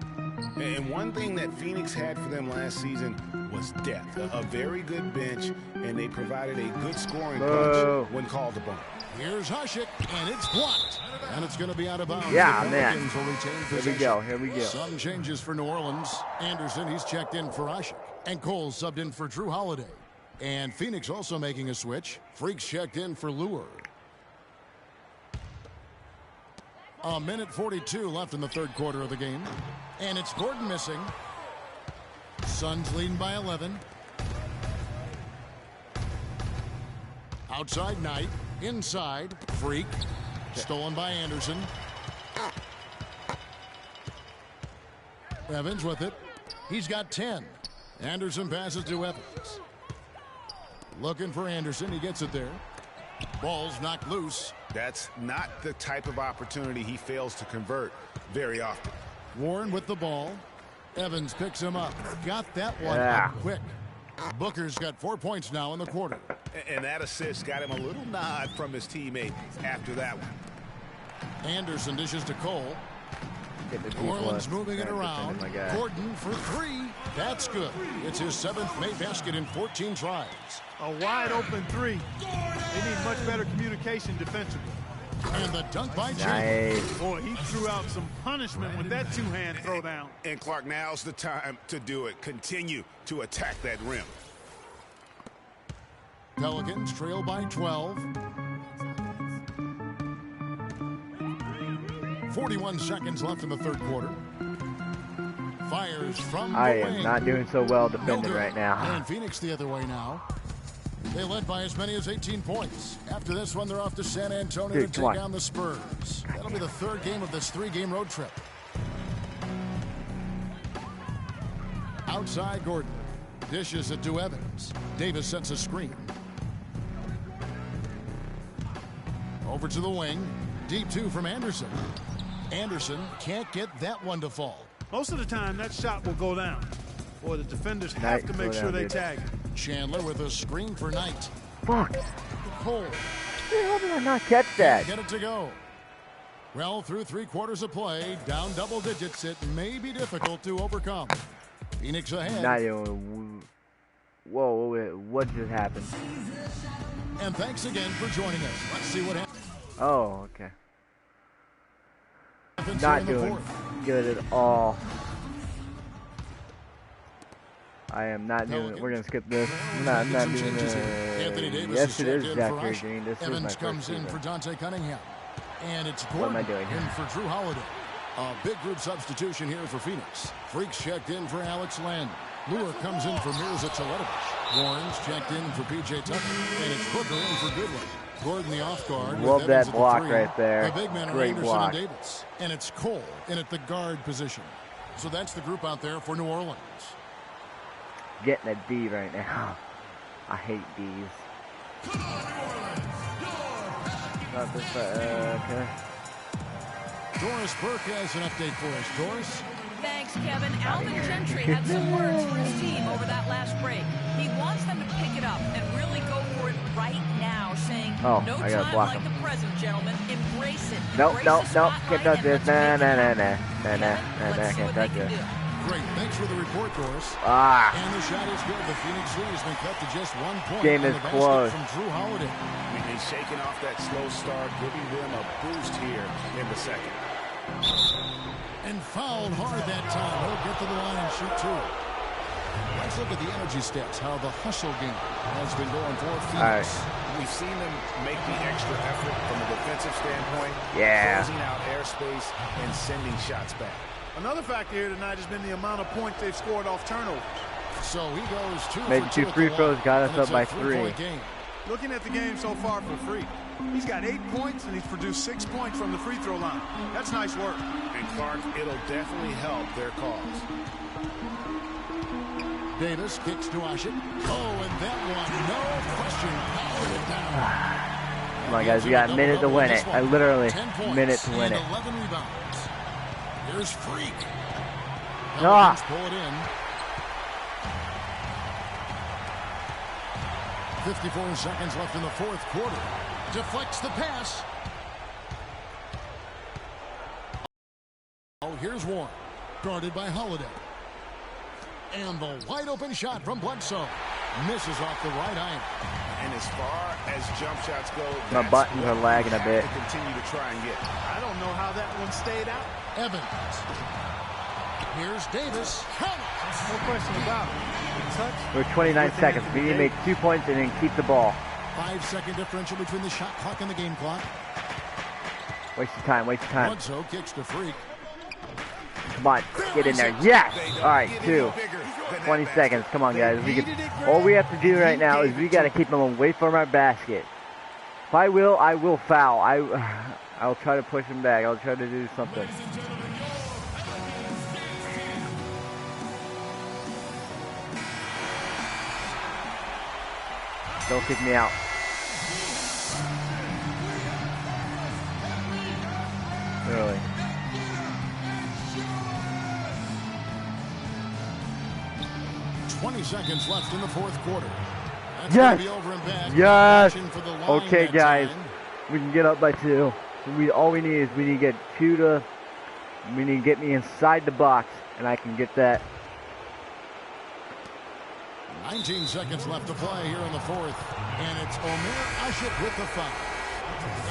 [SPEAKER 3] And one thing that Phoenix had for them last season was depth. A very good bench, and they provided a good scoring punch when called upon.
[SPEAKER 2] Here's Asik, and it's blocked. And it's going to be out of bounds.
[SPEAKER 1] Yeah,
[SPEAKER 2] The
[SPEAKER 1] man.
[SPEAKER 2] Pelicans will retain
[SPEAKER 1] Here we
[SPEAKER 2] possession.
[SPEAKER 1] go. Here we go.
[SPEAKER 2] Some changes for New Orleans. Anderson, he's checked in for Asik. And Cole subbed in for Drew Holiday. And Phoenix also making a switch. Freaks checked in for Lure. A minute 42 left in the third quarter of the game. And it's Gordon missing. Suns leading by 11. Outside Knight. Inside, Freak. Stolen by Anderson. Evans with it. He's got 10. Anderson passes to Evans. Looking for Anderson. He gets it there. Ball's knocked loose.
[SPEAKER 3] That's not the type of opportunity he fails to convert very often.
[SPEAKER 2] Warren with the ball. Evans picks him up. Got that one up quick. Booker's got 4 points now in the quarter.
[SPEAKER 3] And that assist got him a little nod from his teammate after that one.
[SPEAKER 2] Anderson dishes to Cole. New Orleans moving it around. Gordon for 3. That's good. It's his 7th made basket in 14 tries.
[SPEAKER 4] A wide open 3. They need much better communication defensively.
[SPEAKER 2] And the dunk by Chandler.
[SPEAKER 4] Boy, he threw out some punishment with that two-hand throwdown.
[SPEAKER 3] And Clark, now's the time to do it. Continue to attack that rim.
[SPEAKER 2] Pelicans trail by 12. 41 seconds left in the third quarter. Fires from the
[SPEAKER 1] I
[SPEAKER 2] wing.
[SPEAKER 1] am not doing so well defending right now.
[SPEAKER 2] And Phoenix the other way now. They led by as many as 18 points. After this one, they're off to San Antonio to take down the Spurs. That'll be the third game of this 3-game road trip. Outside Gordon. Dishes it to Evans. Davis sets a screen. Over to the wing. Deep 2 from Anderson. Anderson can't get that one to fall.
[SPEAKER 4] Most of the time, that shot will go down. Boy, the defenders have to make sure they tag it.
[SPEAKER 2] Chandler with a screen for Knight.
[SPEAKER 1] Fuck.
[SPEAKER 2] Cole.
[SPEAKER 1] How did I not catch that?
[SPEAKER 2] Get it to go. Well, through 3 quarters of play, down double digits, it may be difficult to overcome. Phoenix ahead.
[SPEAKER 1] Not even. Whoa, what just happened?
[SPEAKER 2] And thanks again for joining us. Let's see what happens.
[SPEAKER 1] Oh, okay. Not doing good at all. I am not doing it. We're going to skip this. I'm not doing it.
[SPEAKER 2] Anthony Davis
[SPEAKER 1] Yes, it is
[SPEAKER 2] in
[SPEAKER 1] Zachary
[SPEAKER 2] for
[SPEAKER 1] Green. This is my
[SPEAKER 2] Evans
[SPEAKER 1] first
[SPEAKER 2] comes in
[SPEAKER 1] season.
[SPEAKER 2] for Dante Cunningham. And it's
[SPEAKER 1] What am I
[SPEAKER 2] Gordon
[SPEAKER 1] doing here?
[SPEAKER 2] in for Drew Holiday. A big group substitution here for Phoenix. Freaks checked in for Alex Len. Lure comes in for Mirza Teletovic. Warren's checked in for P.J. Tucker. And it's Booker in for Goodwin. Gordon the off guard.
[SPEAKER 1] Love
[SPEAKER 2] with Evans
[SPEAKER 1] that block
[SPEAKER 2] at the 3.
[SPEAKER 1] right there.
[SPEAKER 2] The big men are
[SPEAKER 1] Great
[SPEAKER 2] Anderson
[SPEAKER 1] block.
[SPEAKER 2] and Davis. And it's Cole in at the guard position. So that's the group out there for New Orleans.
[SPEAKER 1] Getting a D right now. I hate D's. Not this, okay.
[SPEAKER 2] Doris Burke has an update for us. Doris?
[SPEAKER 12] Thanks, Kevin. Alvin Gentry had some words for his team over that last break. He wants them to pick it up and really go for it right now, saying,
[SPEAKER 1] Oh,
[SPEAKER 12] no
[SPEAKER 1] I gotta
[SPEAKER 12] time
[SPEAKER 1] block
[SPEAKER 12] like
[SPEAKER 1] him.
[SPEAKER 12] the present, gentlemen. Embrace it.
[SPEAKER 1] Nope,
[SPEAKER 12] Embrace
[SPEAKER 1] nope,
[SPEAKER 12] the
[SPEAKER 1] nope.
[SPEAKER 12] spotlight
[SPEAKER 1] Can't touch
[SPEAKER 12] and
[SPEAKER 1] this.
[SPEAKER 12] let's make it happen.
[SPEAKER 1] Nah, can't touch it.
[SPEAKER 2] Great. Thanks for the report, Doris.
[SPEAKER 1] Ah.
[SPEAKER 2] And the shot is good. The Phoenix lead has been cut to just 1 point.
[SPEAKER 1] Game
[SPEAKER 2] on
[SPEAKER 1] is
[SPEAKER 2] the basket
[SPEAKER 1] close.
[SPEAKER 2] from Drew Holiday.
[SPEAKER 3] He's shaking off that slow start, giving them a boost here in the second.
[SPEAKER 2] And fouled hard that time. He'll get to the line and shoot 2. Let's look at the energy stats, how the hustle game has been going for Phoenix.
[SPEAKER 3] We've seen them make the extra effort from a defensive standpoint,
[SPEAKER 1] Yeah.
[SPEAKER 3] closing out airspace and sending shots back.
[SPEAKER 4] Another factor here tonight has been the amount of points they've scored off turnover.
[SPEAKER 2] So he goes 2
[SPEAKER 1] Made
[SPEAKER 2] for
[SPEAKER 1] 2
[SPEAKER 2] 2 at
[SPEAKER 1] free
[SPEAKER 2] the
[SPEAKER 1] throws,
[SPEAKER 2] line,
[SPEAKER 1] got us
[SPEAKER 2] and
[SPEAKER 1] up
[SPEAKER 2] it's a
[SPEAKER 1] by
[SPEAKER 2] 3-point
[SPEAKER 1] 3.
[SPEAKER 2] game.
[SPEAKER 4] Looking at the game so far for Freak, he's got 8 points and he's produced 6 points from the free throw line. That's nice work.
[SPEAKER 3] And Clark, it'll definitely help their cause.
[SPEAKER 2] Davis kicks to Ashit. Oh, and that one, no question, powered it down.
[SPEAKER 1] Come on, guys. We got a minute to win it. I literally
[SPEAKER 2] 10 points
[SPEAKER 1] minute to win
[SPEAKER 2] and
[SPEAKER 1] it.
[SPEAKER 2] 11 rebounds. Here's Freak.
[SPEAKER 1] Ah.
[SPEAKER 2] Pelicans pull it in. 54 seconds left in the 4th quarter. Deflects the pass. Oh, here's Warren. Guarded by Holiday. And the wide open shot from Bledsoe. Misses off the right iron.
[SPEAKER 3] And as far as jump shots go,
[SPEAKER 1] My
[SPEAKER 3] that's
[SPEAKER 1] buttons
[SPEAKER 3] what
[SPEAKER 1] are lagging a
[SPEAKER 3] we
[SPEAKER 1] bit.
[SPEAKER 3] have to continue to try and get.
[SPEAKER 4] I don't know how that one stayed out.
[SPEAKER 2] Evans. Here's Davis.
[SPEAKER 4] No question about it. The touch.
[SPEAKER 1] We're 29 seconds. We need to make 2 points and then keep the ball.
[SPEAKER 2] 5-second differential between the shot clock and the game clock.
[SPEAKER 1] Waste your time. Waste your time.
[SPEAKER 2] Bledsoe kicks to Freak.
[SPEAKER 1] Come on. Get in there. Yes. All right. 2. 20 seconds. Come on, guys. All we have to do right now is we got to keep them away from our basket. If I will foul. I'll try to push him back. I'll try to do something. Don't kick me out. Really.
[SPEAKER 2] Seconds left in the 4th quarter. That's
[SPEAKER 1] Yes.
[SPEAKER 2] gonna be over and back.
[SPEAKER 1] Yes.
[SPEAKER 2] Watching for the line
[SPEAKER 1] Okay,
[SPEAKER 2] that
[SPEAKER 1] guys.
[SPEAKER 2] time.
[SPEAKER 1] We can get up by 2. All we need is we need to get 2 to. We need to get me inside the box, and I can get that.
[SPEAKER 2] 19 seconds left to play here in the 4th. And it's Omer Ashit with the foul.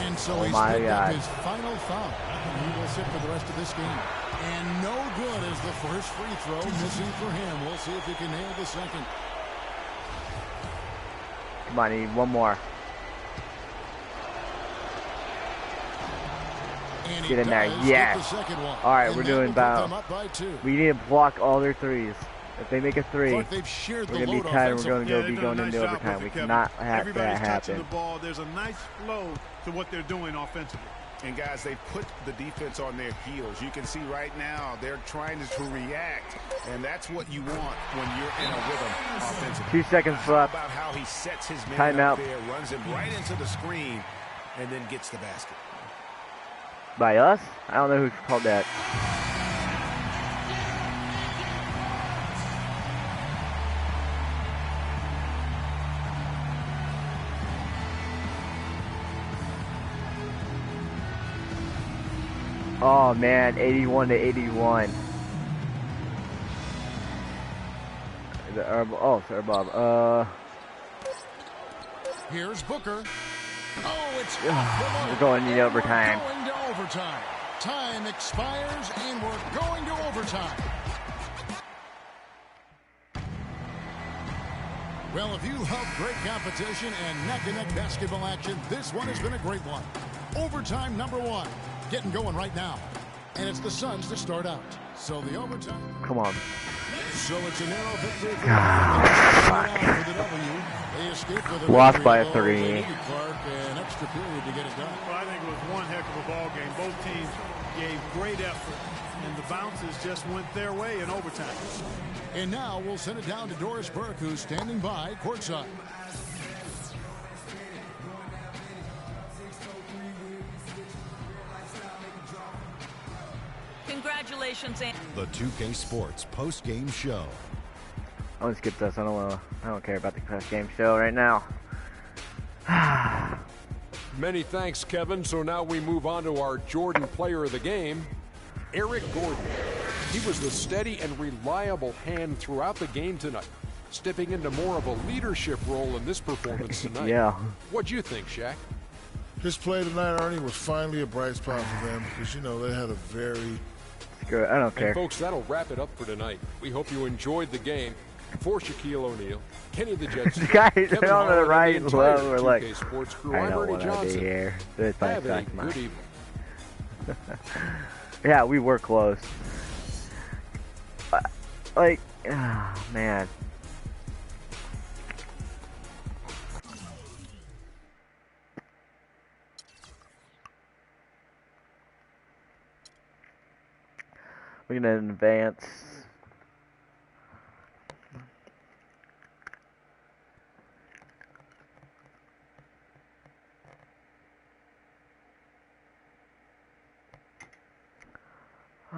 [SPEAKER 2] And so
[SPEAKER 1] Oh
[SPEAKER 2] he's
[SPEAKER 1] my
[SPEAKER 2] picked up
[SPEAKER 1] God.
[SPEAKER 2] his final foul. And he will sit for the rest of this game. And no good as the first free throw missing for him. We'll see if he can nail the second.
[SPEAKER 1] Come on, I need one more.
[SPEAKER 2] And he
[SPEAKER 1] Get in there.
[SPEAKER 2] does
[SPEAKER 1] Yes.
[SPEAKER 2] get the second one.
[SPEAKER 1] All right,
[SPEAKER 2] And
[SPEAKER 1] we're
[SPEAKER 2] that
[SPEAKER 1] doing
[SPEAKER 2] will put them
[SPEAKER 1] about.
[SPEAKER 2] up by 2.
[SPEAKER 1] We need to block all their threes. If they make a 3,
[SPEAKER 2] Clark, they've shared
[SPEAKER 1] we're
[SPEAKER 2] the
[SPEAKER 1] going to be
[SPEAKER 2] load
[SPEAKER 1] tied and we're
[SPEAKER 2] offensively.
[SPEAKER 1] going to be going into overtime. We cannot have
[SPEAKER 4] Everybody's
[SPEAKER 1] that
[SPEAKER 4] touching
[SPEAKER 1] happen.
[SPEAKER 4] the ball. There's a nice flow to what they're doing offensively.
[SPEAKER 3] And guys, they put the defense on their heels. You can see right now they're trying to react, and that's what you want when you're in a rhythm offensively.
[SPEAKER 1] 2 seconds
[SPEAKER 3] How
[SPEAKER 1] left.
[SPEAKER 3] about how he sets his man
[SPEAKER 1] Timeout.
[SPEAKER 3] up there, runs him right into the screen, and then gets the basket.
[SPEAKER 1] By us? I don't know who called that. Oh man, 81 to 81. Oh, sorry, Bob.
[SPEAKER 2] Here's Booker. Oh, it's
[SPEAKER 1] We're going into overtime.
[SPEAKER 2] Going to overtime. Time expires, and we're going to overtime. Well, if you love great competition and neck-and-neck basketball action, this one has been a great one. Overtime number 1. Getting going right now. and it's the Suns to start out. So the overtime.
[SPEAKER 1] Come on.
[SPEAKER 2] So it's a narrow victory for the W. They escaped with a
[SPEAKER 1] Lost by a
[SPEAKER 2] victory, although
[SPEAKER 1] 3.
[SPEAKER 2] they needed Clark an extra period to get it done.
[SPEAKER 4] Well, I think it was one heck of a ball game. Both teams gave great effort, and the bounces just went their way in overtime.
[SPEAKER 2] And now we'll send it down to Doris Burke, who's standing by courtside.
[SPEAKER 12] Congratulations, Andy.
[SPEAKER 7] The 2K Sports post-game show.
[SPEAKER 1] I'm gonna skip this. I don't care about the post game show right now.
[SPEAKER 8] Many thanks, Kevin. So now we move on to our Jordan player of the game, Eric Gordon. He was the steady and reliable hand throughout the game tonight, stepping into more of a leadership role in this performance tonight.
[SPEAKER 1] Yeah.
[SPEAKER 8] What'd you think, Shaq?
[SPEAKER 10] His play tonight, Ernie, was finally a bright spot for them because, you know, they had a very...
[SPEAKER 1] Screw it. I don't care.
[SPEAKER 8] And folks, that'll wrap it up for tonight. We hope you enjoyed the game. For Shaquille O'Neal, Kenny the Jetson,
[SPEAKER 1] guys
[SPEAKER 8] Kevin
[SPEAKER 1] on the
[SPEAKER 8] Harlan,
[SPEAKER 1] right
[SPEAKER 8] and
[SPEAKER 1] and
[SPEAKER 8] the
[SPEAKER 1] left
[SPEAKER 8] entire
[SPEAKER 1] were like,
[SPEAKER 8] 2K Sports crew.
[SPEAKER 1] I
[SPEAKER 8] I'm
[SPEAKER 1] know
[SPEAKER 8] Ernie
[SPEAKER 1] what I
[SPEAKER 8] Johnson.
[SPEAKER 1] do here. This
[SPEAKER 8] Have a
[SPEAKER 1] sucks,
[SPEAKER 8] good evening.
[SPEAKER 1] Yeah, we were close. Like, man. We're gonna advance.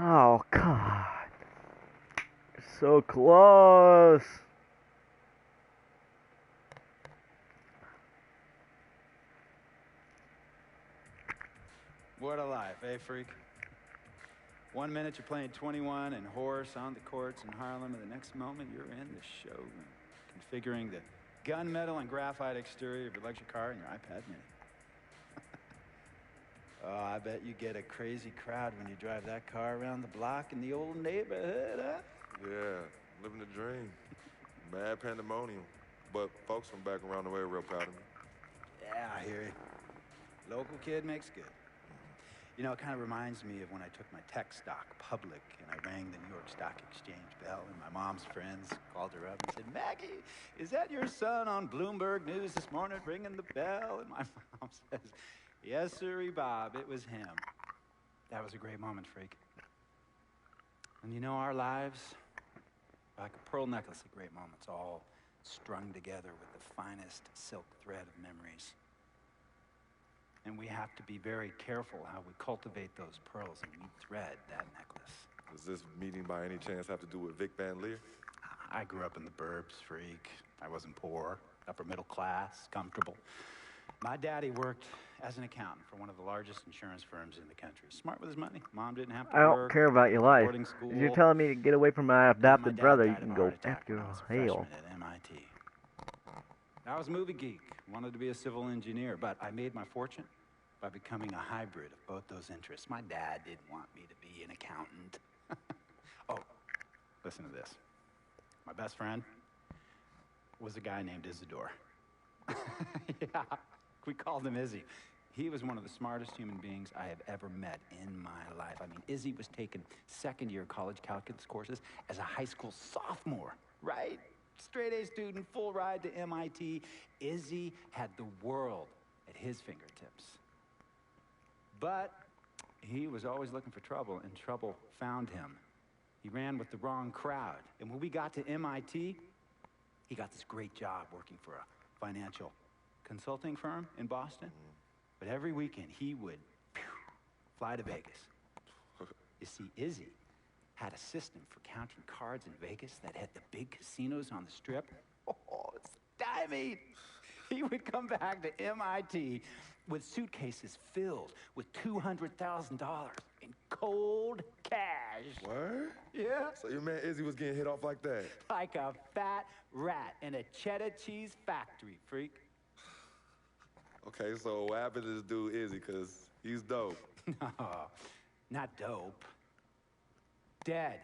[SPEAKER 1] Oh God. So close.
[SPEAKER 15] What a life, eh, freak? 1 minute you're playing 21 and horse on the courts in Harlem, and the next moment you're in the showroom, configuring the gunmetal and graphite exterior of your luxury car and your iPad mini. Oh, I bet you get a crazy crowd when you drive that car around the block in the old neighborhood, huh?
[SPEAKER 5] Yeah, living the dream. Mad pandemonium. But folks from back around the way are real proud of me.
[SPEAKER 15] Yeah, I hear you. Local kid makes good. You know, it kind of reminds me of when I took my tech stock public and I rang the New York Stock Exchange bell, and my mom's friends called her up and said, "Maggie, is that your son on Bloomberg News this morning ringing the bell?" And my mom says, "Yes, sirree, Bob, it was him." That was a great moment, freak. And you know, our lives, like a pearl necklace of great moments, all strung together with the finest silk thread of memories. And we have to be very careful how we cultivate those pearls and we thread that necklace.
[SPEAKER 5] Does this meeting by any chance have to do with Vic Van Leer?
[SPEAKER 15] I grew up in the burbs, freak. I wasn't poor, upper middle class, comfortable. My daddy worked as an accountant for one of the largest insurance firms in the country. Smart with his money. Mom didn't have to
[SPEAKER 1] I
[SPEAKER 15] work.
[SPEAKER 1] don't care about your life.
[SPEAKER 15] Boarding school.
[SPEAKER 1] If you're telling me to get away from my adopted
[SPEAKER 15] dad
[SPEAKER 1] brother, you
[SPEAKER 15] died of
[SPEAKER 1] can
[SPEAKER 15] a
[SPEAKER 1] go
[SPEAKER 15] heart attack
[SPEAKER 1] after
[SPEAKER 15] when I was a
[SPEAKER 1] hell.
[SPEAKER 15] freshman at MIT. I was a movie geek, wanted to be a civil engineer, but I made my fortune by becoming a hybrid of both those interests. My dad didn't want me to be an accountant. Oh, listen to this. My best friend was a guy named Isidore. Yeah, we called him Izzy. He was one of the smartest human beings I have ever met in my life. I mean, Izzy was taking second-year college calculus courses as a high school sophomore, right? Straight-A student, full ride to MIT. Izzy had the world at his fingertips. But he was always looking for trouble, and trouble found him. He ran with the wrong crowd. And when we got to MIT, he got this great job working for a financial consulting firm in Boston. But every weekend, he would fly to Vegas. You see, Izzy had a system for counting cards in Vegas that had the big casinos on the strip. Oh, it's stymied. He would come back to MIT with suitcases filled with $200,000 in cold cash.
[SPEAKER 5] What?
[SPEAKER 15] Yeah.
[SPEAKER 5] So your man Izzy was getting hit off like that?
[SPEAKER 15] Like a fat rat in a cheddar cheese factory, freak.
[SPEAKER 5] Okay, so what happened to this dude Izzy? Because he's dope.
[SPEAKER 15] No, not dope. Dead.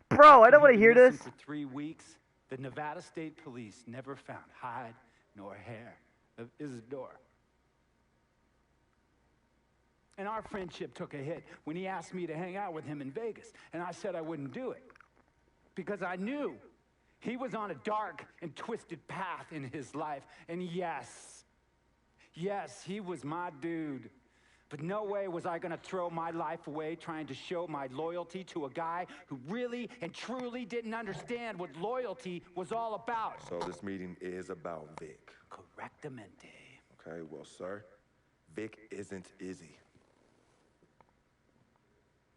[SPEAKER 1] Bro, I don't want to hear this.
[SPEAKER 15] For 3 weeks, the Nevada State Police never found hide nor hair of Isidore. And our friendship took a hit when he asked me to hang out with him in Vegas. And I said I wouldn't do it. Because I knew he was on a dark and twisted path in his life. And yes, he was my dude. But no way was I gonna throw my life away trying to show my loyalty to a guy who really and truly didn't understand what loyalty was all about.
[SPEAKER 5] So this meeting is about Vic.
[SPEAKER 15] Correctamente.
[SPEAKER 5] Okay, well, sir, Vic isn't Izzy.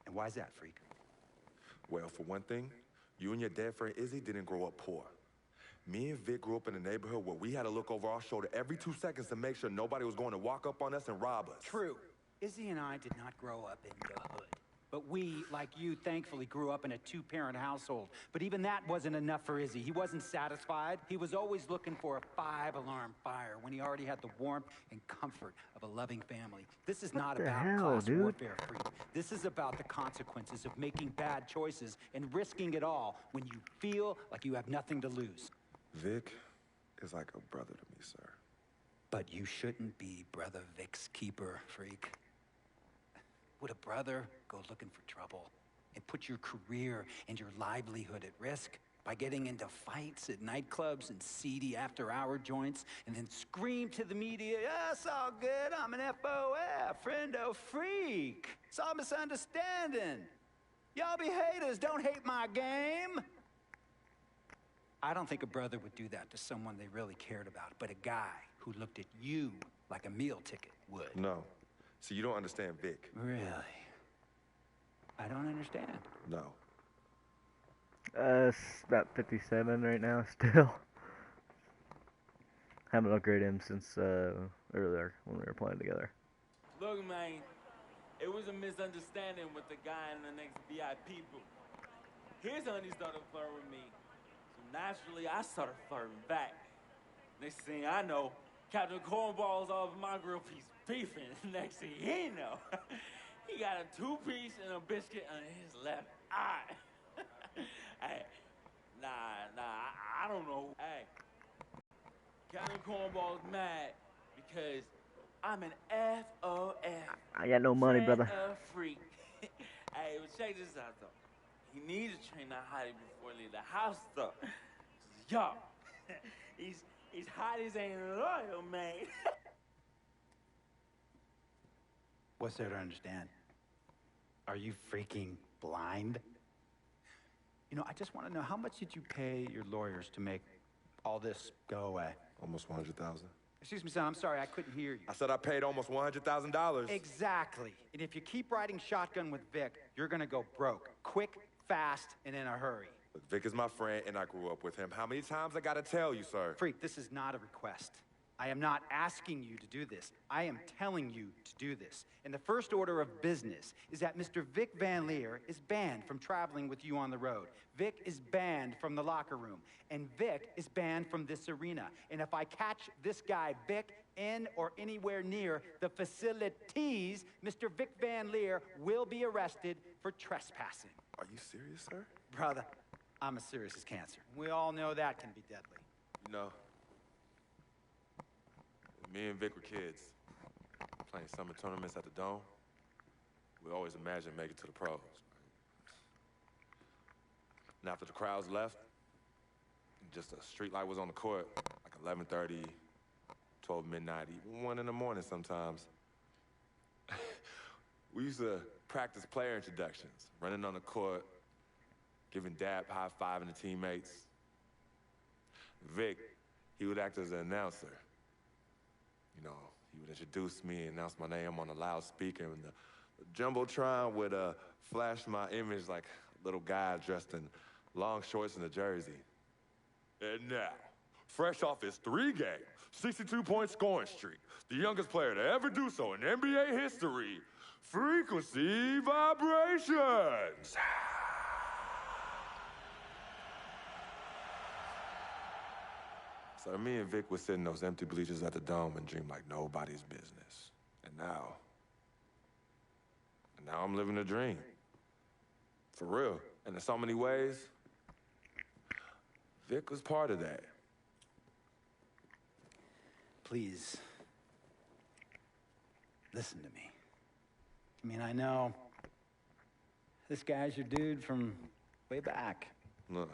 [SPEAKER 15] And why's that, freak?
[SPEAKER 5] Well, for one thing, you and your dead friend Izzy didn't grow up poor. Me and Vic grew up in a neighborhood where we had to look over our shoulder every 2 seconds to make sure nobody was going to walk up on us and rob us.
[SPEAKER 15] True. Izzy and I did not grow up in the hood. But we, like you, thankfully grew up in a two-parent household. But even that wasn't enough for Izzy. He wasn't satisfied. He was always looking for a 5-alarm fire when he already had the warmth and comfort of a loving family. This is not about class warfare, freak. This is about the consequences of making bad choices and risking it all when you feel like you have nothing to lose.
[SPEAKER 5] Vic is like a brother to me, sir.
[SPEAKER 15] But you shouldn't be Brother Vic's keeper, freak. Would a brother go looking for trouble and put your career and your livelihood at risk by getting into fights at nightclubs and seedy after-hour joints and then scream to the media, "Yeah, it's all good, I'm an FOF, friendo freak. It's all misunderstanding. Y'all be haters, don't hate my game." I don't think a brother would do that to someone they really cared about, but a guy who looked at you like a meal ticket would.
[SPEAKER 5] No. See, you don't understand Vic.
[SPEAKER 15] Really? I don't understand.
[SPEAKER 5] No.
[SPEAKER 1] It's about 57 right now still. Haven't upgraded him since earlier when we were playing together.
[SPEAKER 16] Look, man, it was a misunderstanding with the guy in the next VIP booth. His honey started flirting with me, so naturally I started flirting back. Next thing I know, Captain Cornball's off my grill piece beefing. Next thing he know, he got a 2-piece and a biscuit on his left eye. Hey, I don't know. Hey, Captain Cornball's mad because I'm an FOF.
[SPEAKER 1] I got no money, brother.
[SPEAKER 16] Freak. Hey, but check this out, though. He needs to train that hottie before he leave the house, though. Yo, he's hot as ain't loyal, man.
[SPEAKER 15] What's there to understand? Are you freaking blind? You know, I just want to know, how much did you pay your lawyers to make all this go away?
[SPEAKER 5] Almost $100,000.
[SPEAKER 15] Excuse me, son, I'm sorry, I couldn't hear you.
[SPEAKER 5] I said I paid almost $100,000.
[SPEAKER 15] Exactly. And if you keep riding shotgun with Vic, you're gonna go broke. Quick, fast, and in a hurry.
[SPEAKER 5] Look, Vic is my friend, and I grew up with him. How many times I gotta tell you, sir?
[SPEAKER 15] Freak, this is not a request. I am not asking you to do this. I am telling you to do this. And the first order of business is that Mr. Vic Van Leer is banned from traveling with you on the road. Vic is banned from the locker room. And Vic is banned from this arena. And if I catch this guy, Vic, in or anywhere near the facilities, Mr. Vic Van Leer will be arrested for trespassing.
[SPEAKER 5] Are you serious, sir?
[SPEAKER 15] Brother, I'm as serious as cancer. We all know that can be deadly.
[SPEAKER 5] You know, me and Vic were kids, playing summer tournaments at the Dome. We always imagined making it to the pros. And after the crowds left, just a street light was on the court, like 11:30, 12 midnight, even 1 in the morning sometimes. We used to practice player introductions, running on the court, giving dap, high-fiving the teammates. Vic, he would act as an announcer. You know, he would introduce me and announce my name on a loudspeaker, and the Jumbotron would flash my image like a little guy dressed in long shorts and a jersey. And now, fresh off his 3-game, 62-point scoring streak, the youngest player to ever do so in NBA history, Frequency Vibrations. So me and Vic would sit in those empty bleachers at the Dome and dream like nobody's business. And now I'm living a dream. For real. And in so many ways, Vic was part of that.
[SPEAKER 15] Please, listen to me. I mean, I know this guy's your dude from way back.
[SPEAKER 5] Look,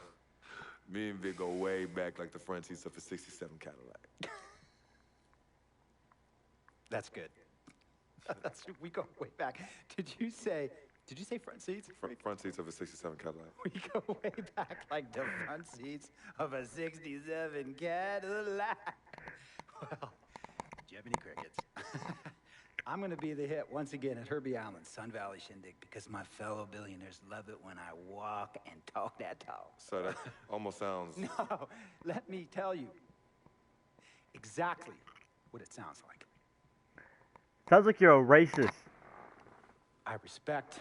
[SPEAKER 5] me and Vic go way back like the front seats of a 67 Cadillac.
[SPEAKER 15] That's good. We go way back. Did you say front seats?
[SPEAKER 5] Front seats of a 67 Cadillac.
[SPEAKER 15] We go way back like the front seats of a 67 Cadillac. Well, do you have any crickets? I'm going to be the hit once again at Herbie Allen's Sun Valley Shindig because my fellow billionaires love it when I walk and talk that talk.
[SPEAKER 5] So that almost sounds...
[SPEAKER 15] No, let me tell you exactly what it sounds like.
[SPEAKER 1] Sounds like you're a racist.
[SPEAKER 15] I respect,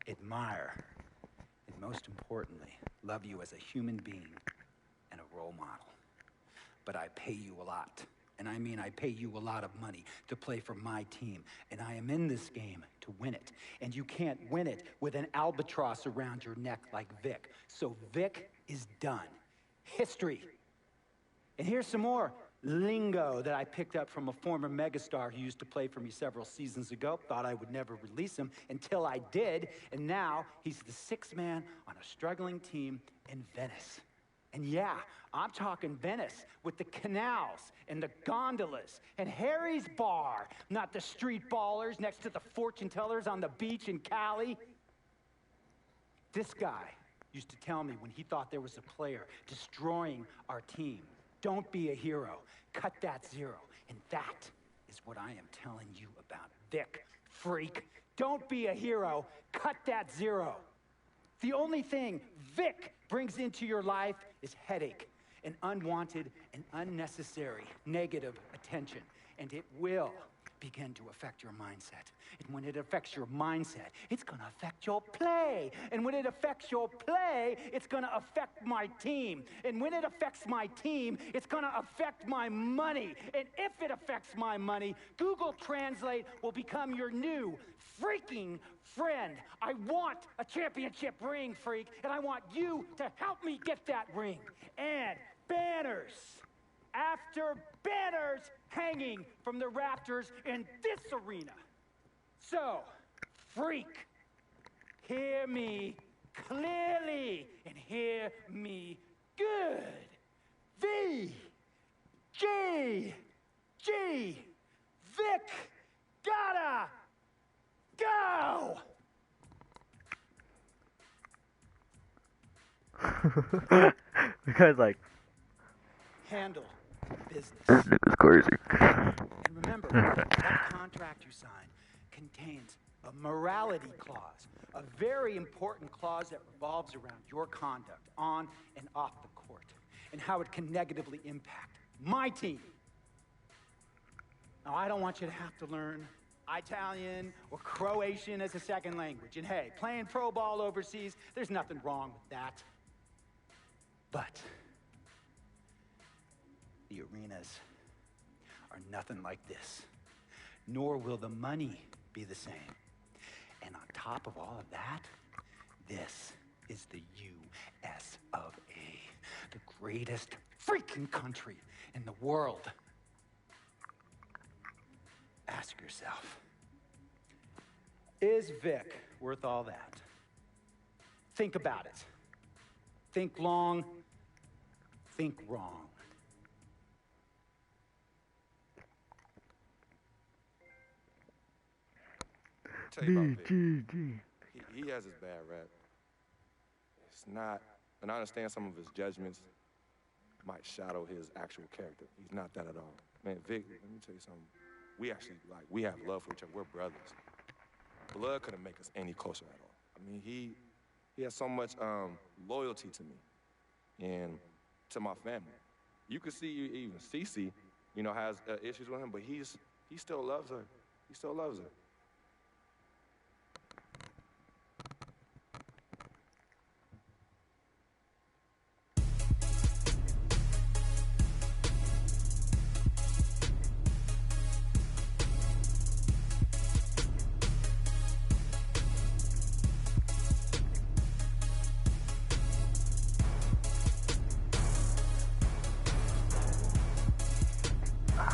[SPEAKER 15] admire, and most importantly, love you as a human being and a role model. But I pay you a lot. And I mean I pay you a lot of money to play for my team. And I am in this game to win it. And you can't win it with an albatross around your neck like Vic. So Vic is done. History. And here's some more lingo that I picked up from a former megastar who used to play for me several seasons ago. Thought I would never release him until I did. And now he's the sixth man on a struggling team in Venice. And yeah, I'm talking Venice with the canals and the gondolas and Harry's Bar, not the street ballers next to the fortune tellers on the beach in Cali. This guy used to tell me when he thought there was a player destroying our team, don't be a hero, cut that zero. And that is what I am telling you about Vic, freak. Don't be a hero, cut that zero. The only thing Vic brings into your life is headache and unwanted and unnecessary negative attention. And it will begin to affect your mindset. And when it affects your mindset, it's going to affect your play. And when it affects your play, it's going to affect my team. And when it affects my team, it's going to affect my money. And if it affects my money, Google Translate will become your new freaking friend. I want a championship ring, freak, and I want you to help me get that ring. And banners after banners hanging from the rafters in this arena. So, freak, hear me clearly and hear me good. V-G-G, Vic, gotta go!
[SPEAKER 1] The guy's like,
[SPEAKER 15] handle business.
[SPEAKER 1] this nigga's crazy.
[SPEAKER 15] And remember, that contract you signed contains a morality clause, a very important clause that revolves around your conduct on and off the court, and how it can negatively impact my team. Now, I don't want you to have to learn Italian or Croatian as a second language. And hey, playing pro ball overseas, there's nothing wrong with that. But the arenas are nothing like this, nor will the money be the same. And on top of all of that, this is the U.S. of A., the greatest freaking country in the world. Ask yourself, is Vic worth all that? Think about it. Think long, think wrong.
[SPEAKER 5] Tell you about Vic. He has his bad rap. It's not, and I understand some of his judgments might shadow his actual character. He's not that at all. Man, Vic, let me tell you something. We actually, we have love for each other. We're brothers. Blood couldn't make us any closer at all. I mean, he has so much loyalty to me and to my family. You could see even Cece, has issues with him, but he still loves her. He still loves her.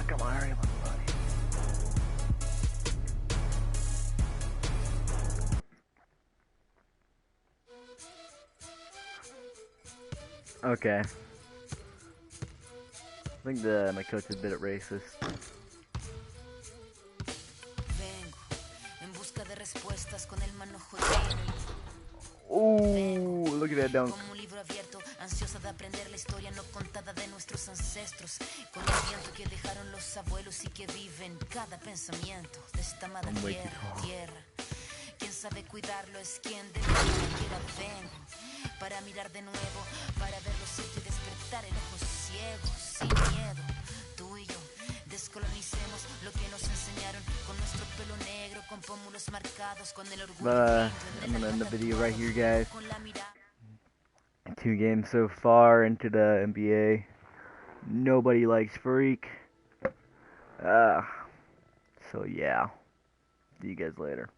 [SPEAKER 1] Come on, hurry up, buddy. Okay. I think my coach is a bit racist. Oh, look at that dunk.
[SPEAKER 11] Como un libro abierto, ansiosa de aprender la historia no contada de nuestros ancestros, con el viento que dejaron los abuelos y que viven cada pensamiento de esta madre tierra. Quien sabe cuidarlo es quien de la quiera vengo, para mirar de nuevo, para ver lo cierto y despertar el ojo ciego, sin miedo. Tú y yo descolonicemos lo que nos enseñaron con nuestro pelo negro, con pómulos marcados, con el orgullo.
[SPEAKER 1] I'm gonna end the video right here, guys. 2 games so far into the NBA. Nobody likes Freak. So yeah. See you guys later.